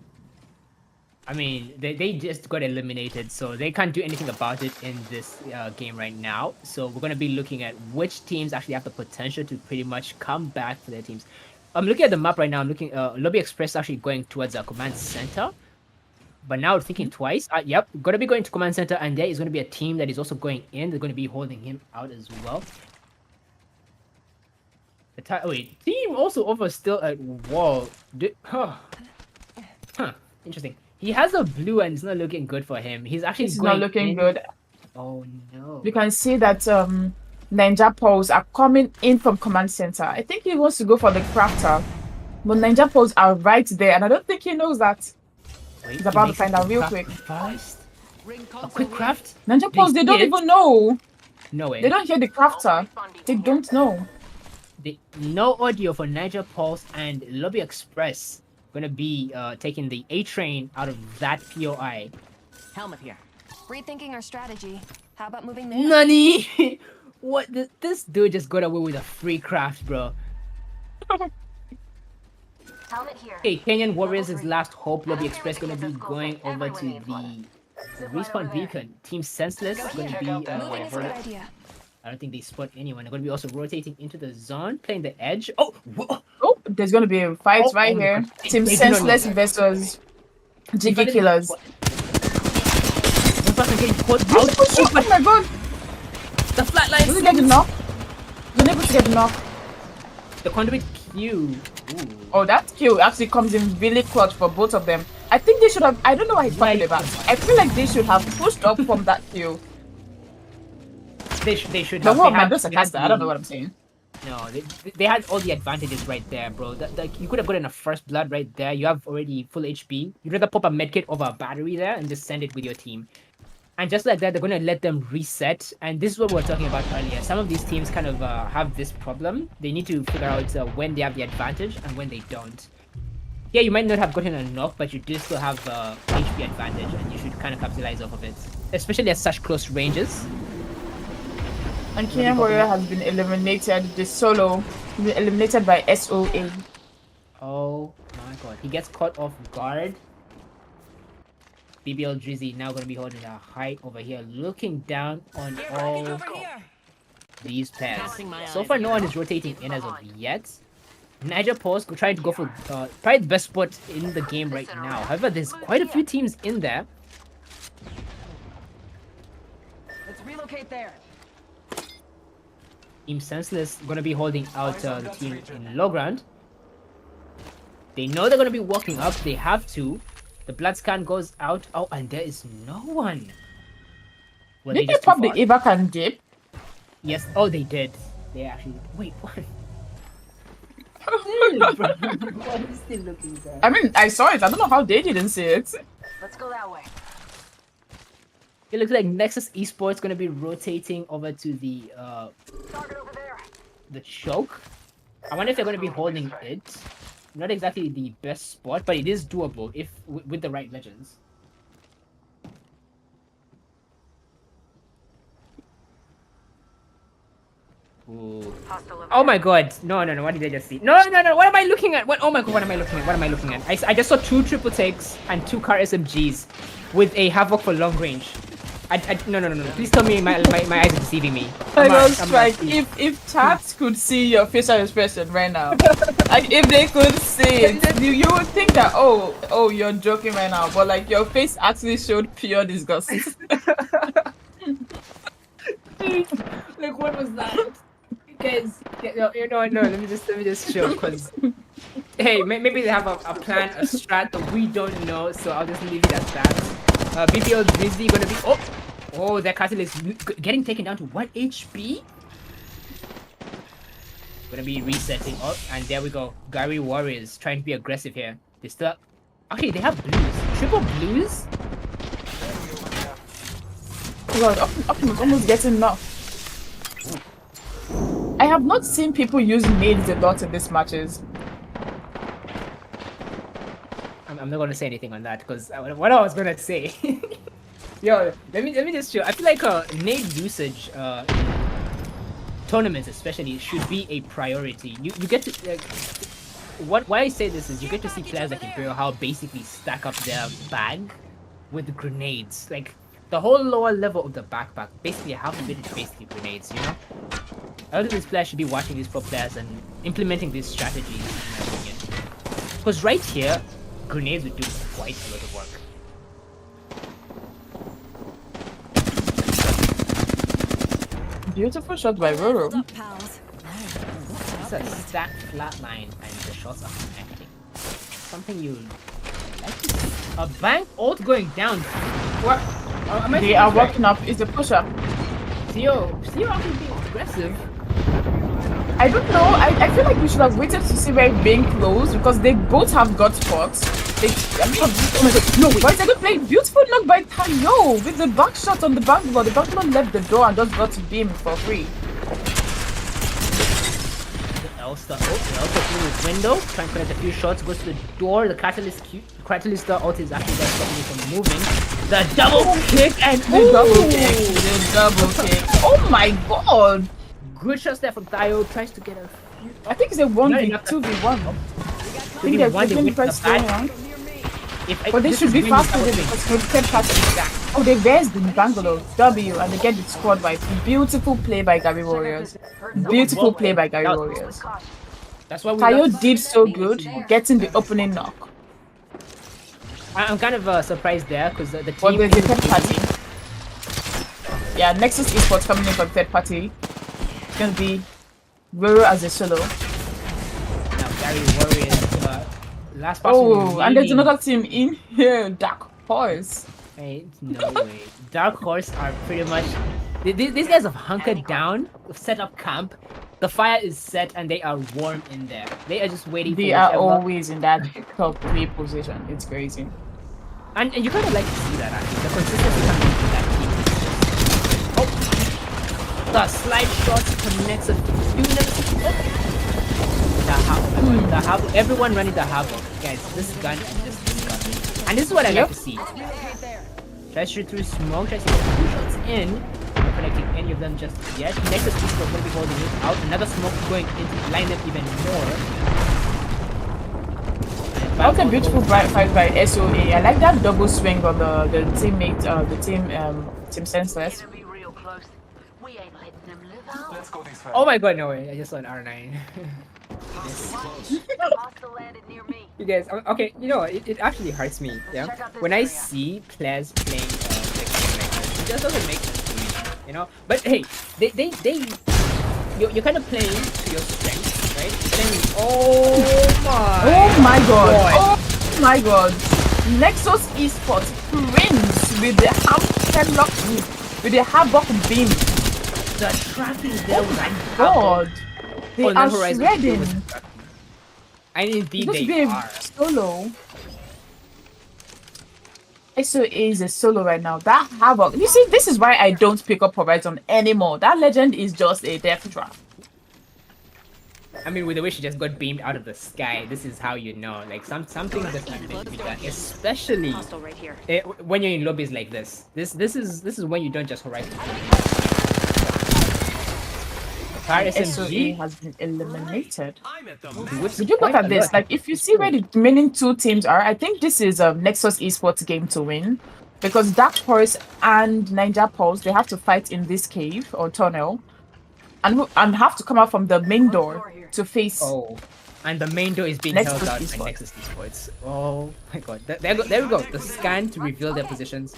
I mean, they just got eliminated, so they can't do anything about it in this game right now. So we're going to be looking at which teams actually have the potential to pretty much come back for their teams. I'm looking at the map right now. I'm looking, Lobby Express actually going towards a command center. But now thinking twice, yep, going to be going to command center, and there is going to be a team that is also going in. They're going to be holding him out as well. Wait, team also over still at wall. Interesting. He has a blue and it's not looking good for him. He's actually It's going not looking in. good. Oh no. You can see that Ninja Pulse are coming in from command center. I think he wants to go for the crafter. But Ninja Pulse are right there, and I don't think he knows that. Wait, He's about to makes find it out real craft quick. First? A quick craft? Ninja Pulse, they don't did? even know. No way. They don't hear the crafter. They don't know. No audio for Niger Pulse and Lobby Express. Gonna be taking the A train out of that POI. Helmet here. Rethinking our strategy. How about moving there? Nani? What? This dude just got away with a free craft, bro. Helmet here. Okay, Kenyan Warriors' last hope. Lobby Express gonna be going over to the respawn beacon. Team Senseless gonna be. Moving is a good idea. I don't think they spot anyone. They're gonna be also rotating into the zone, playing the edge. Oh, whoa. Oh, there's going to be a fight right my here. God. Team They do not Senseless know. versus Jiggy Killers. One person getting caught Oh, out. oh my god! The flatline. Did he get the knock? You're able to get the knock. The conduit Q. Ooh. Oh, that kill actually comes in really clutch for both of them. I think they should have. I don't know why he's talking about. I feel like they should have pushed up from that kill. They should The have. whole They man had- just they had sarcastic. I don't know what I'm saying. No, they had all the advantages right there, bro. You could have gotten a first blood right there. You have already full HP. You'd rather pop a medkit over a battery there and just send it with your team. And just like that, they're going to let them reset. And this is what we were talking about earlier. Some of these teams kind of have this problem. They need to figure out when they have the advantage and when they don't. Yeah, you might not have gotten a knock, but you do still have HP advantage, and you should kind of capitalize off of it. Especially at such close ranges. And Kenyan Warrior has been eliminated. The solo been eliminated by SOA. Oh my god. He gets caught off guard. BBL Drizzy now going to be holding a height over here, looking down on all these pairs. So far, no one is rotating in as of yet. Niger Pulse trying to go for probably the best spot in the game right now. However, there's quite a few teams in there. Let's relocate there. Team Senseless going to be holding out the team in low ground. They know they're going to be walking up. They have to. The blood scan goes out. Oh, and there is no one. Were Did they just too pop the far? Evac and dip? Yes. Oh, they did. They actually. Wait, what? Why is still looking there? I mean, I saw it. I don't know how they didn't see it. Let's go that way. It looks like Nexus Esports going to be rotating over to the Target over there. choke. I wonder if they're going to be holding it. Not exactly the best spot, but it is doable if with the right legends. Ooh. Oh my god. No, what did I just see? No. What am I looking at? Oh my god, what am I looking at? What am I looking at? I just saw 2 triple takes and 2 car SMGs with a Havoc for long range. No. Please tell me my eyes are deceiving me. I Come on, don't come on, strike. please. If chat could see your facial expression right now, like if they could see it, you would think that oh you're joking right now, but like your face actually showed pure disgust. Like what was that? Guys, no. Let me just show because hey, maybe they have a plan, a strat that we don't know. So I'll just leave it at that. BPL Drizzy gonna be oh that castle is getting taken down to 1 HP. Gonna be resetting up, and there we go. Gary Warriors trying to be aggressive here. They still actually they have blues, triple blues. God, Optimus almost getting enough. I have not seen people use nades a lot in these matches. I'm not gonna say anything on that because what I was gonna say. Yo, let me just show. I feel like nade usage tournaments especially should be a priority. You get to like, why I say this is you get to see players like Imperial how basically stack up their bag with grenades. Like the whole lower level of the backpack, basically half of it is basically grenades, you know? A lot of these players should be watching these pro players and implementing these strategies, in my opinion. Because right here, grenades would do quite a lot of work. Beautiful shot by Roro. Hold up, pals. It's a stacked flat line and the shots are connecting. Something you like to see. A bank ult going down. What? Am I They seeing are this right? working up. It's a push-up. Theo actually being aggressive. I don't know. I feel like we should have waited to see where it's being closed because they both have got spots. I mean, oh my god, no way. But it's a good play. Beautiful knock by Tayo with the back shot on the backboard. The backboard left the door and just got to beam for free. Elster through his window, trying to connect a few shots, goes to the door. The catalyst ult is actually just stopping me from moving. The double kick and The double kick. The double kick. Oh my god. good shots there from Tayo. Tries to get a I think it's a 1v2v1. I think they're flipping first going on. But they should be faster than because for the third party. Oh, they raised the Bangalore W and they get the squad by beautiful play by Gary Warriors. Beautiful play by Gary Warriors. That's why we Tayo love- did so good getting the opening knock. I'm kind of surprised there because the But team. there's a third party. Yeah, Nexus Esports coming in for the third party. It's gonna be Roro as a solo. Now Gary Warriors. Last person. Oh, and there's really- another team in here, Dark Horse. Hey, no way. Dark Horse are pretty much. These guys have hunkered down, set up camp. The fire is set and they are warm in there. They are just waiting They for are whichever- always in that top 3 position. It's crazy. And you kind of like to see that actually. The consistency coming into that team. Oh! The slide shot connects a few minutes. The Havoc. Everyone running the Havoc. Guys, this gun is just disgusting. And this is what I like to see. Try to shoot through smoke, try to get a few shots in. Not connecting any of them just yet. Nexus is going to be holding it out. Another smoke going into line them even more. That was a beautiful bright fight by SOA. I like that double swing on the teammate, team senseless. Be real close. We ain't letting them live out. Let's go this way. Oh my god, no way. I just saw an R9. Hostile landed near me. You guys, okay, you know, it actually hurts me, yeah? When I see players playing like this, it just doesn't make sense to me, you know? But hey, you're kind of playing to your strengths, right? Then, oh my god! Oh my god! Nexus Esports Prince with the Havoc with the Havoc beam. The tracking there was like God! They on are the horizon. shredding. And indeed Just they be a are. solo. SOA is a solo right now. That Havoc. You see, this is why I don't pick up Horizon anymore. That legend is just a death trap. I mean, with the way she just got beamed out of the sky, this is how you know. Like something does not need to be done, especially Right here. when you're in lobbies like this. This is when you don't just horizon. SOA has been eliminated. I'm at the Would you look at this? Like, if you see where the remaining 2 teams are, I think this is a Nexus Esports game to win. Because Dark Horse and Ninja Pulse, they have to fight in this cave or tunnel. And have to come out from the main door to face... Oh, and the main door is being Nexus held out by Esports. Nexus Esports. Oh my god. There we go. The scan to reveal their positions.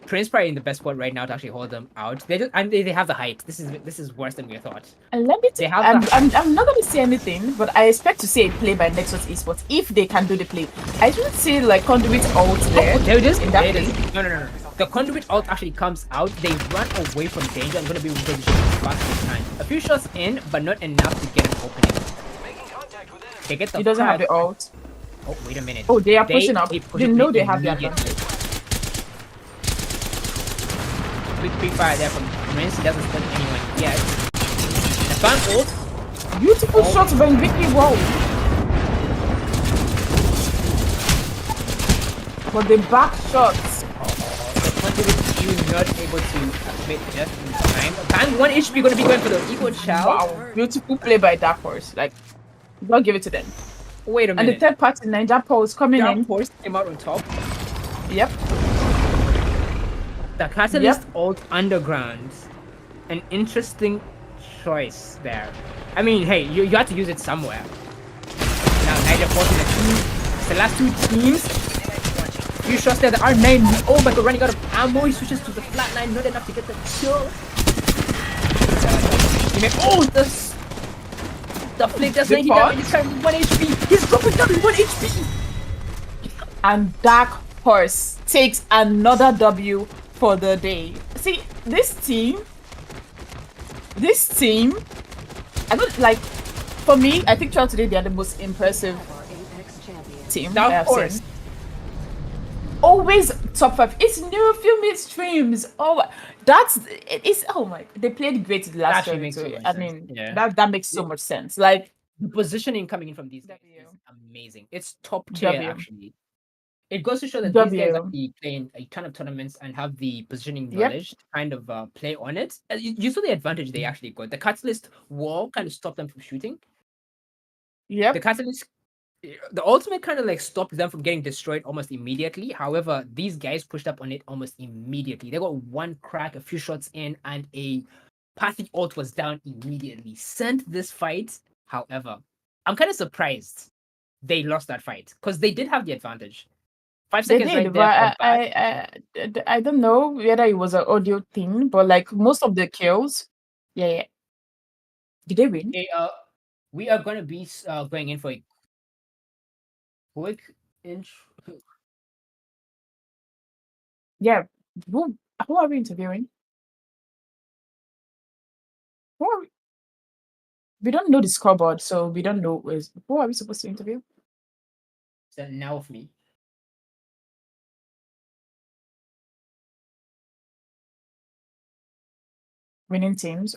Prince probably in the best spot right now to actually hold them out. They have the height. This is worse than we thought. And let me They tell have I'm not going to say anything, but I expect to see a play by Nexus Esports if they can do the play. I shouldn't see like conduit ult there. Oh, there it is. In that There it is. play. No. The conduit ult actually comes out. They run away from danger and going to be in position as fast as they can. A few shots in, but not enough to get an opening. Making contact with enemy. They get the He doesn't have crowd- the ult. Oh, wait a minute. Oh, they are pushing up. push They it know they have the immediately. advantage. Quick fire there from Prince. He doesn't stun anyone yet. The fan ult. Beautiful shot by Vicky. Wow. But the back shots. You not able to activate just in time. Bang 1 HP gonna be going for the Eagle Child. Wow, beautiful play by Dark Horse. Like, don't give it to them. Wait a And the minute. third party Ninja Pulse coming Dark in. Horse came out on top. Yep. The Catalyst ult Underground. An interesting choice there. I mean, hey, you have to use it somewhere. Now, Niger forcing the last two teams. Few shots there. The R9. Oh my god, running out of ammo. He switches to the flatline. Not enough to get the kill. Oh, the flick does 90 damage. This time 1 HP. He's dropping down 1 HP. And Dark Horse takes another W for the day. See, this team, I don't like. For me, I think throughout today they are the most impressive team I have seen. Always top 5. It's new film streams. Oh, it's oh my! They played great the last time. So, I mean, that makes so much sense. Like the positioning coming in from these guys is amazing. It's top tier actually. It goes to show that these guys actually play in a ton of tournaments and have the positioning knowledge to kind of play on it. You saw the advantage they actually got. The Catalyst wall kind of stopped them from shooting. Yep. The Catalyst, the ultimate kind of like stopped them from getting destroyed almost immediately. However, these guys pushed up on it almost immediately. They got one crack, a few shots in, and a Pathy ult was down immediately. Sent this fight. However, I'm kind of surprised they lost that fight because they did have the advantage. 5 seconds they did, right there. But I don't know whether it was an audio thing, but like most of the kills, yeah. Did they win? Okay, we are gonna be going in for a quick intro. Yeah. Who are we interviewing? We don't know the scoreboard, so we don't know who are we supposed to interview? So now of me. Winning teams.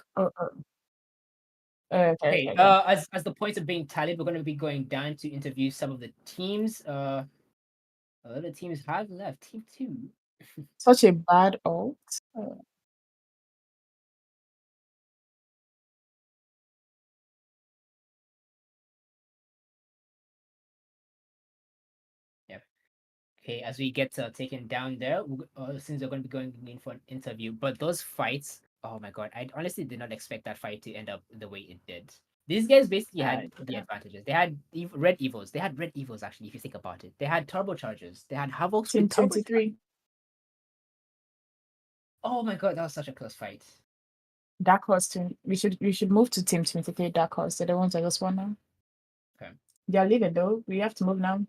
Okay. As the points are being tallied, we're going to be going down to interview some of the teams. A lot of teams have left. Team 2. Such a bad ult. Yep. Okay, as we get taken down there, since we're going to be going in for an interview, but those fights, oh my god, I honestly did not expect that fight to end up the way it did. These guys basically had the advantages. They had red evils. They had red evils actually, if you think about it. They had turbochargers. They had Havocs. Team 23. Oh my god, that was such a close fight. Dark Horse team. We should move to Team 23. Dark Horse. They're the ones I just won now. Okay. They're leaving though. We have to move now.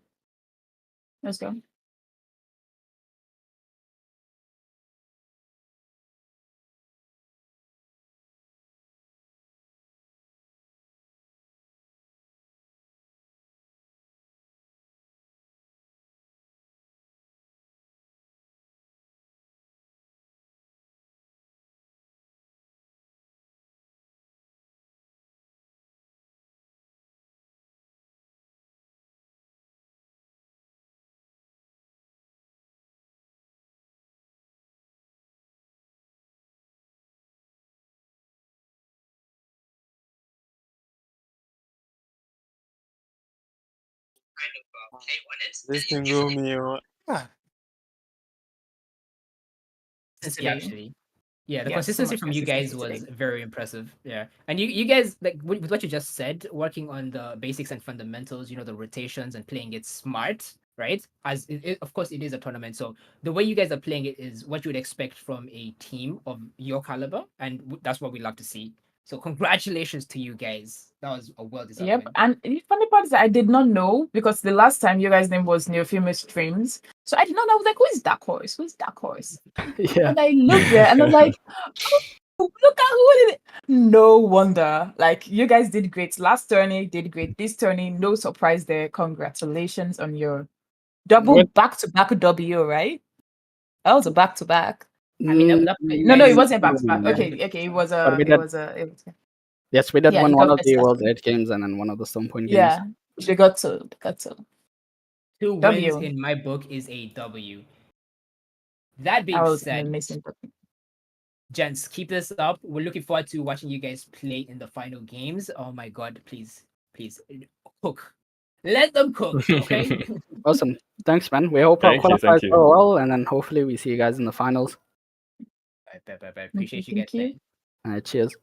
Let's go. This can go me or Actually. Yeah, the consistency from you guys was very impressive. Yeah, and you guys, like with what you just said, working on the basics and fundamentals, the rotations and playing it smart, right? As of course it is a tournament, so the way you guys are playing it is what you would expect from a team of your caliber, and that's what we love to see. So congratulations to you guys. That was a well-deserved Yep, win. and the funny part is that I did not know because the last time you guys' name was Neofemus Streams, so I did not know. I was like, "Who is Dark Horse? Who's Dark Horse?" yeah. And I looked there, and I was like, oh, "Look at who did it!" No wonder. Like you guys did great last tourney, did great this tourney. No surprise there. Congratulations on your double back-to-back W, right? That was a back-to-back. I mean, no, it wasn't back-to-back. Okay, it was a. Yes, we did one of the World 8 games and then one of the Stone Point games. Yeah, they got to. 2 wins in my book is a W. That being said, gents, keep this up. We're looking forward to watching you guys play in the final games. Oh my god, please, cook. Let them cook, okay? Awesome. Thanks, man. We hope our qualifiers go well, and then hopefully we see you guys in the finals. Bye. Appreciate you guys. Thank you. Cheers.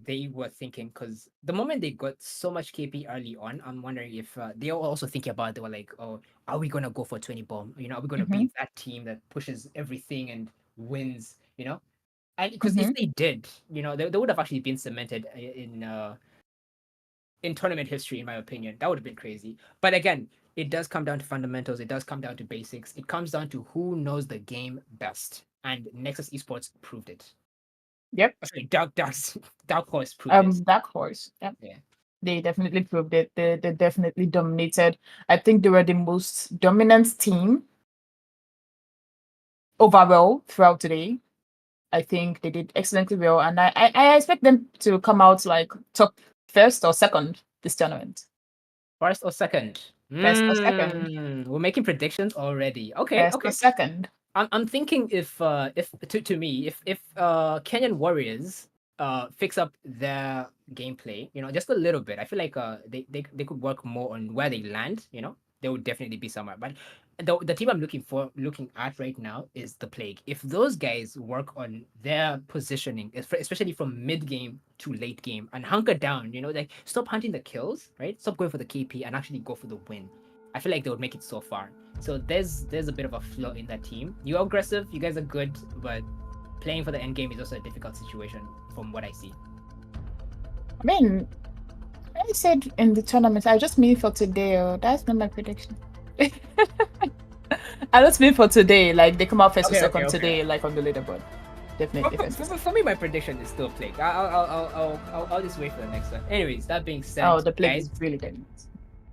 They were thinking, because the moment they got so much KP early on, I'm wondering if they were also thinking about it. They were like, oh, are we gonna go for 20 bomb? You know, are we gonna be that team that pushes everything and wins? You know, and because if they did, you know, they would have actually been cemented in tournament history, in my opinion. That would have been crazy. But again, it does come down to fundamentals. It does come down to basics. It comes down to who knows the game best, and Nexus Esports proved it. Yep. Sorry, Dark Horse proved it. Dark Horse. Yep. Yeah. They definitely proved it. They definitely dominated. I think they were the most dominant team overall throughout today. I think they did excellently well, and I expect them to come out like top first or second this tournament. First or second? First or second. We're making predictions already. Okay, First or second. I'm thinking if Kenyan Warriors fix up their gameplay, you know, just a little bit. I feel like they could work more on where they land, you know. They would definitely be somewhere. But the team I'm looking at right now is the Plague. If those guys work on their positioning, especially from mid game to late game, and hunker down, you know, like stop hunting the kills, right? Stop going for the KP and actually go for the win. I feel like they would make it so far. So there's a bit of a flaw in that team. You're aggressive, you guys are good, but playing for the end game is also a difficult situation from what I see. I mean, I said in the tournament, I just mean for today. That's not my prediction. I just mean for today. Like they come out first or second today, like on the leaderboard. Definitely. For me, my prediction is still Plague. I'll just wait for the next one. Anyways, that being said, the Plague guys, is really good.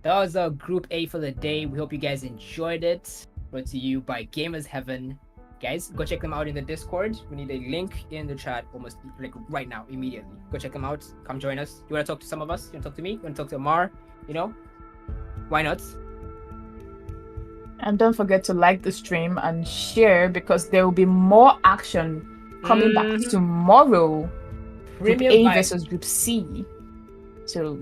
That was Group A for the day. We hope you guys enjoyed it. Brought to you by Gamers Heaven. Guys, go check them out in the Discord. We need a link in the chat almost like right now, immediately. Go check them out. Come join us. You want to talk to some of us? You want to talk to me? You want to talk to Amar? You know? Why not? And don't forget to like the stream and share, because there will be more action coming back tomorrow. Group A versus Group C. So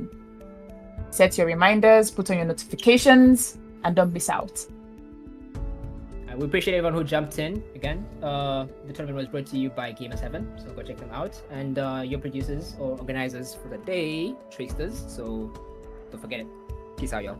set your reminders, put on your notifications, and don't miss out. We appreciate everyone who jumped in again. The tournament was brought to you by Gamers Heaven, so go check them out. And your producers or organizers for the day, Tracers. So don't forget it. Peace out, y'all.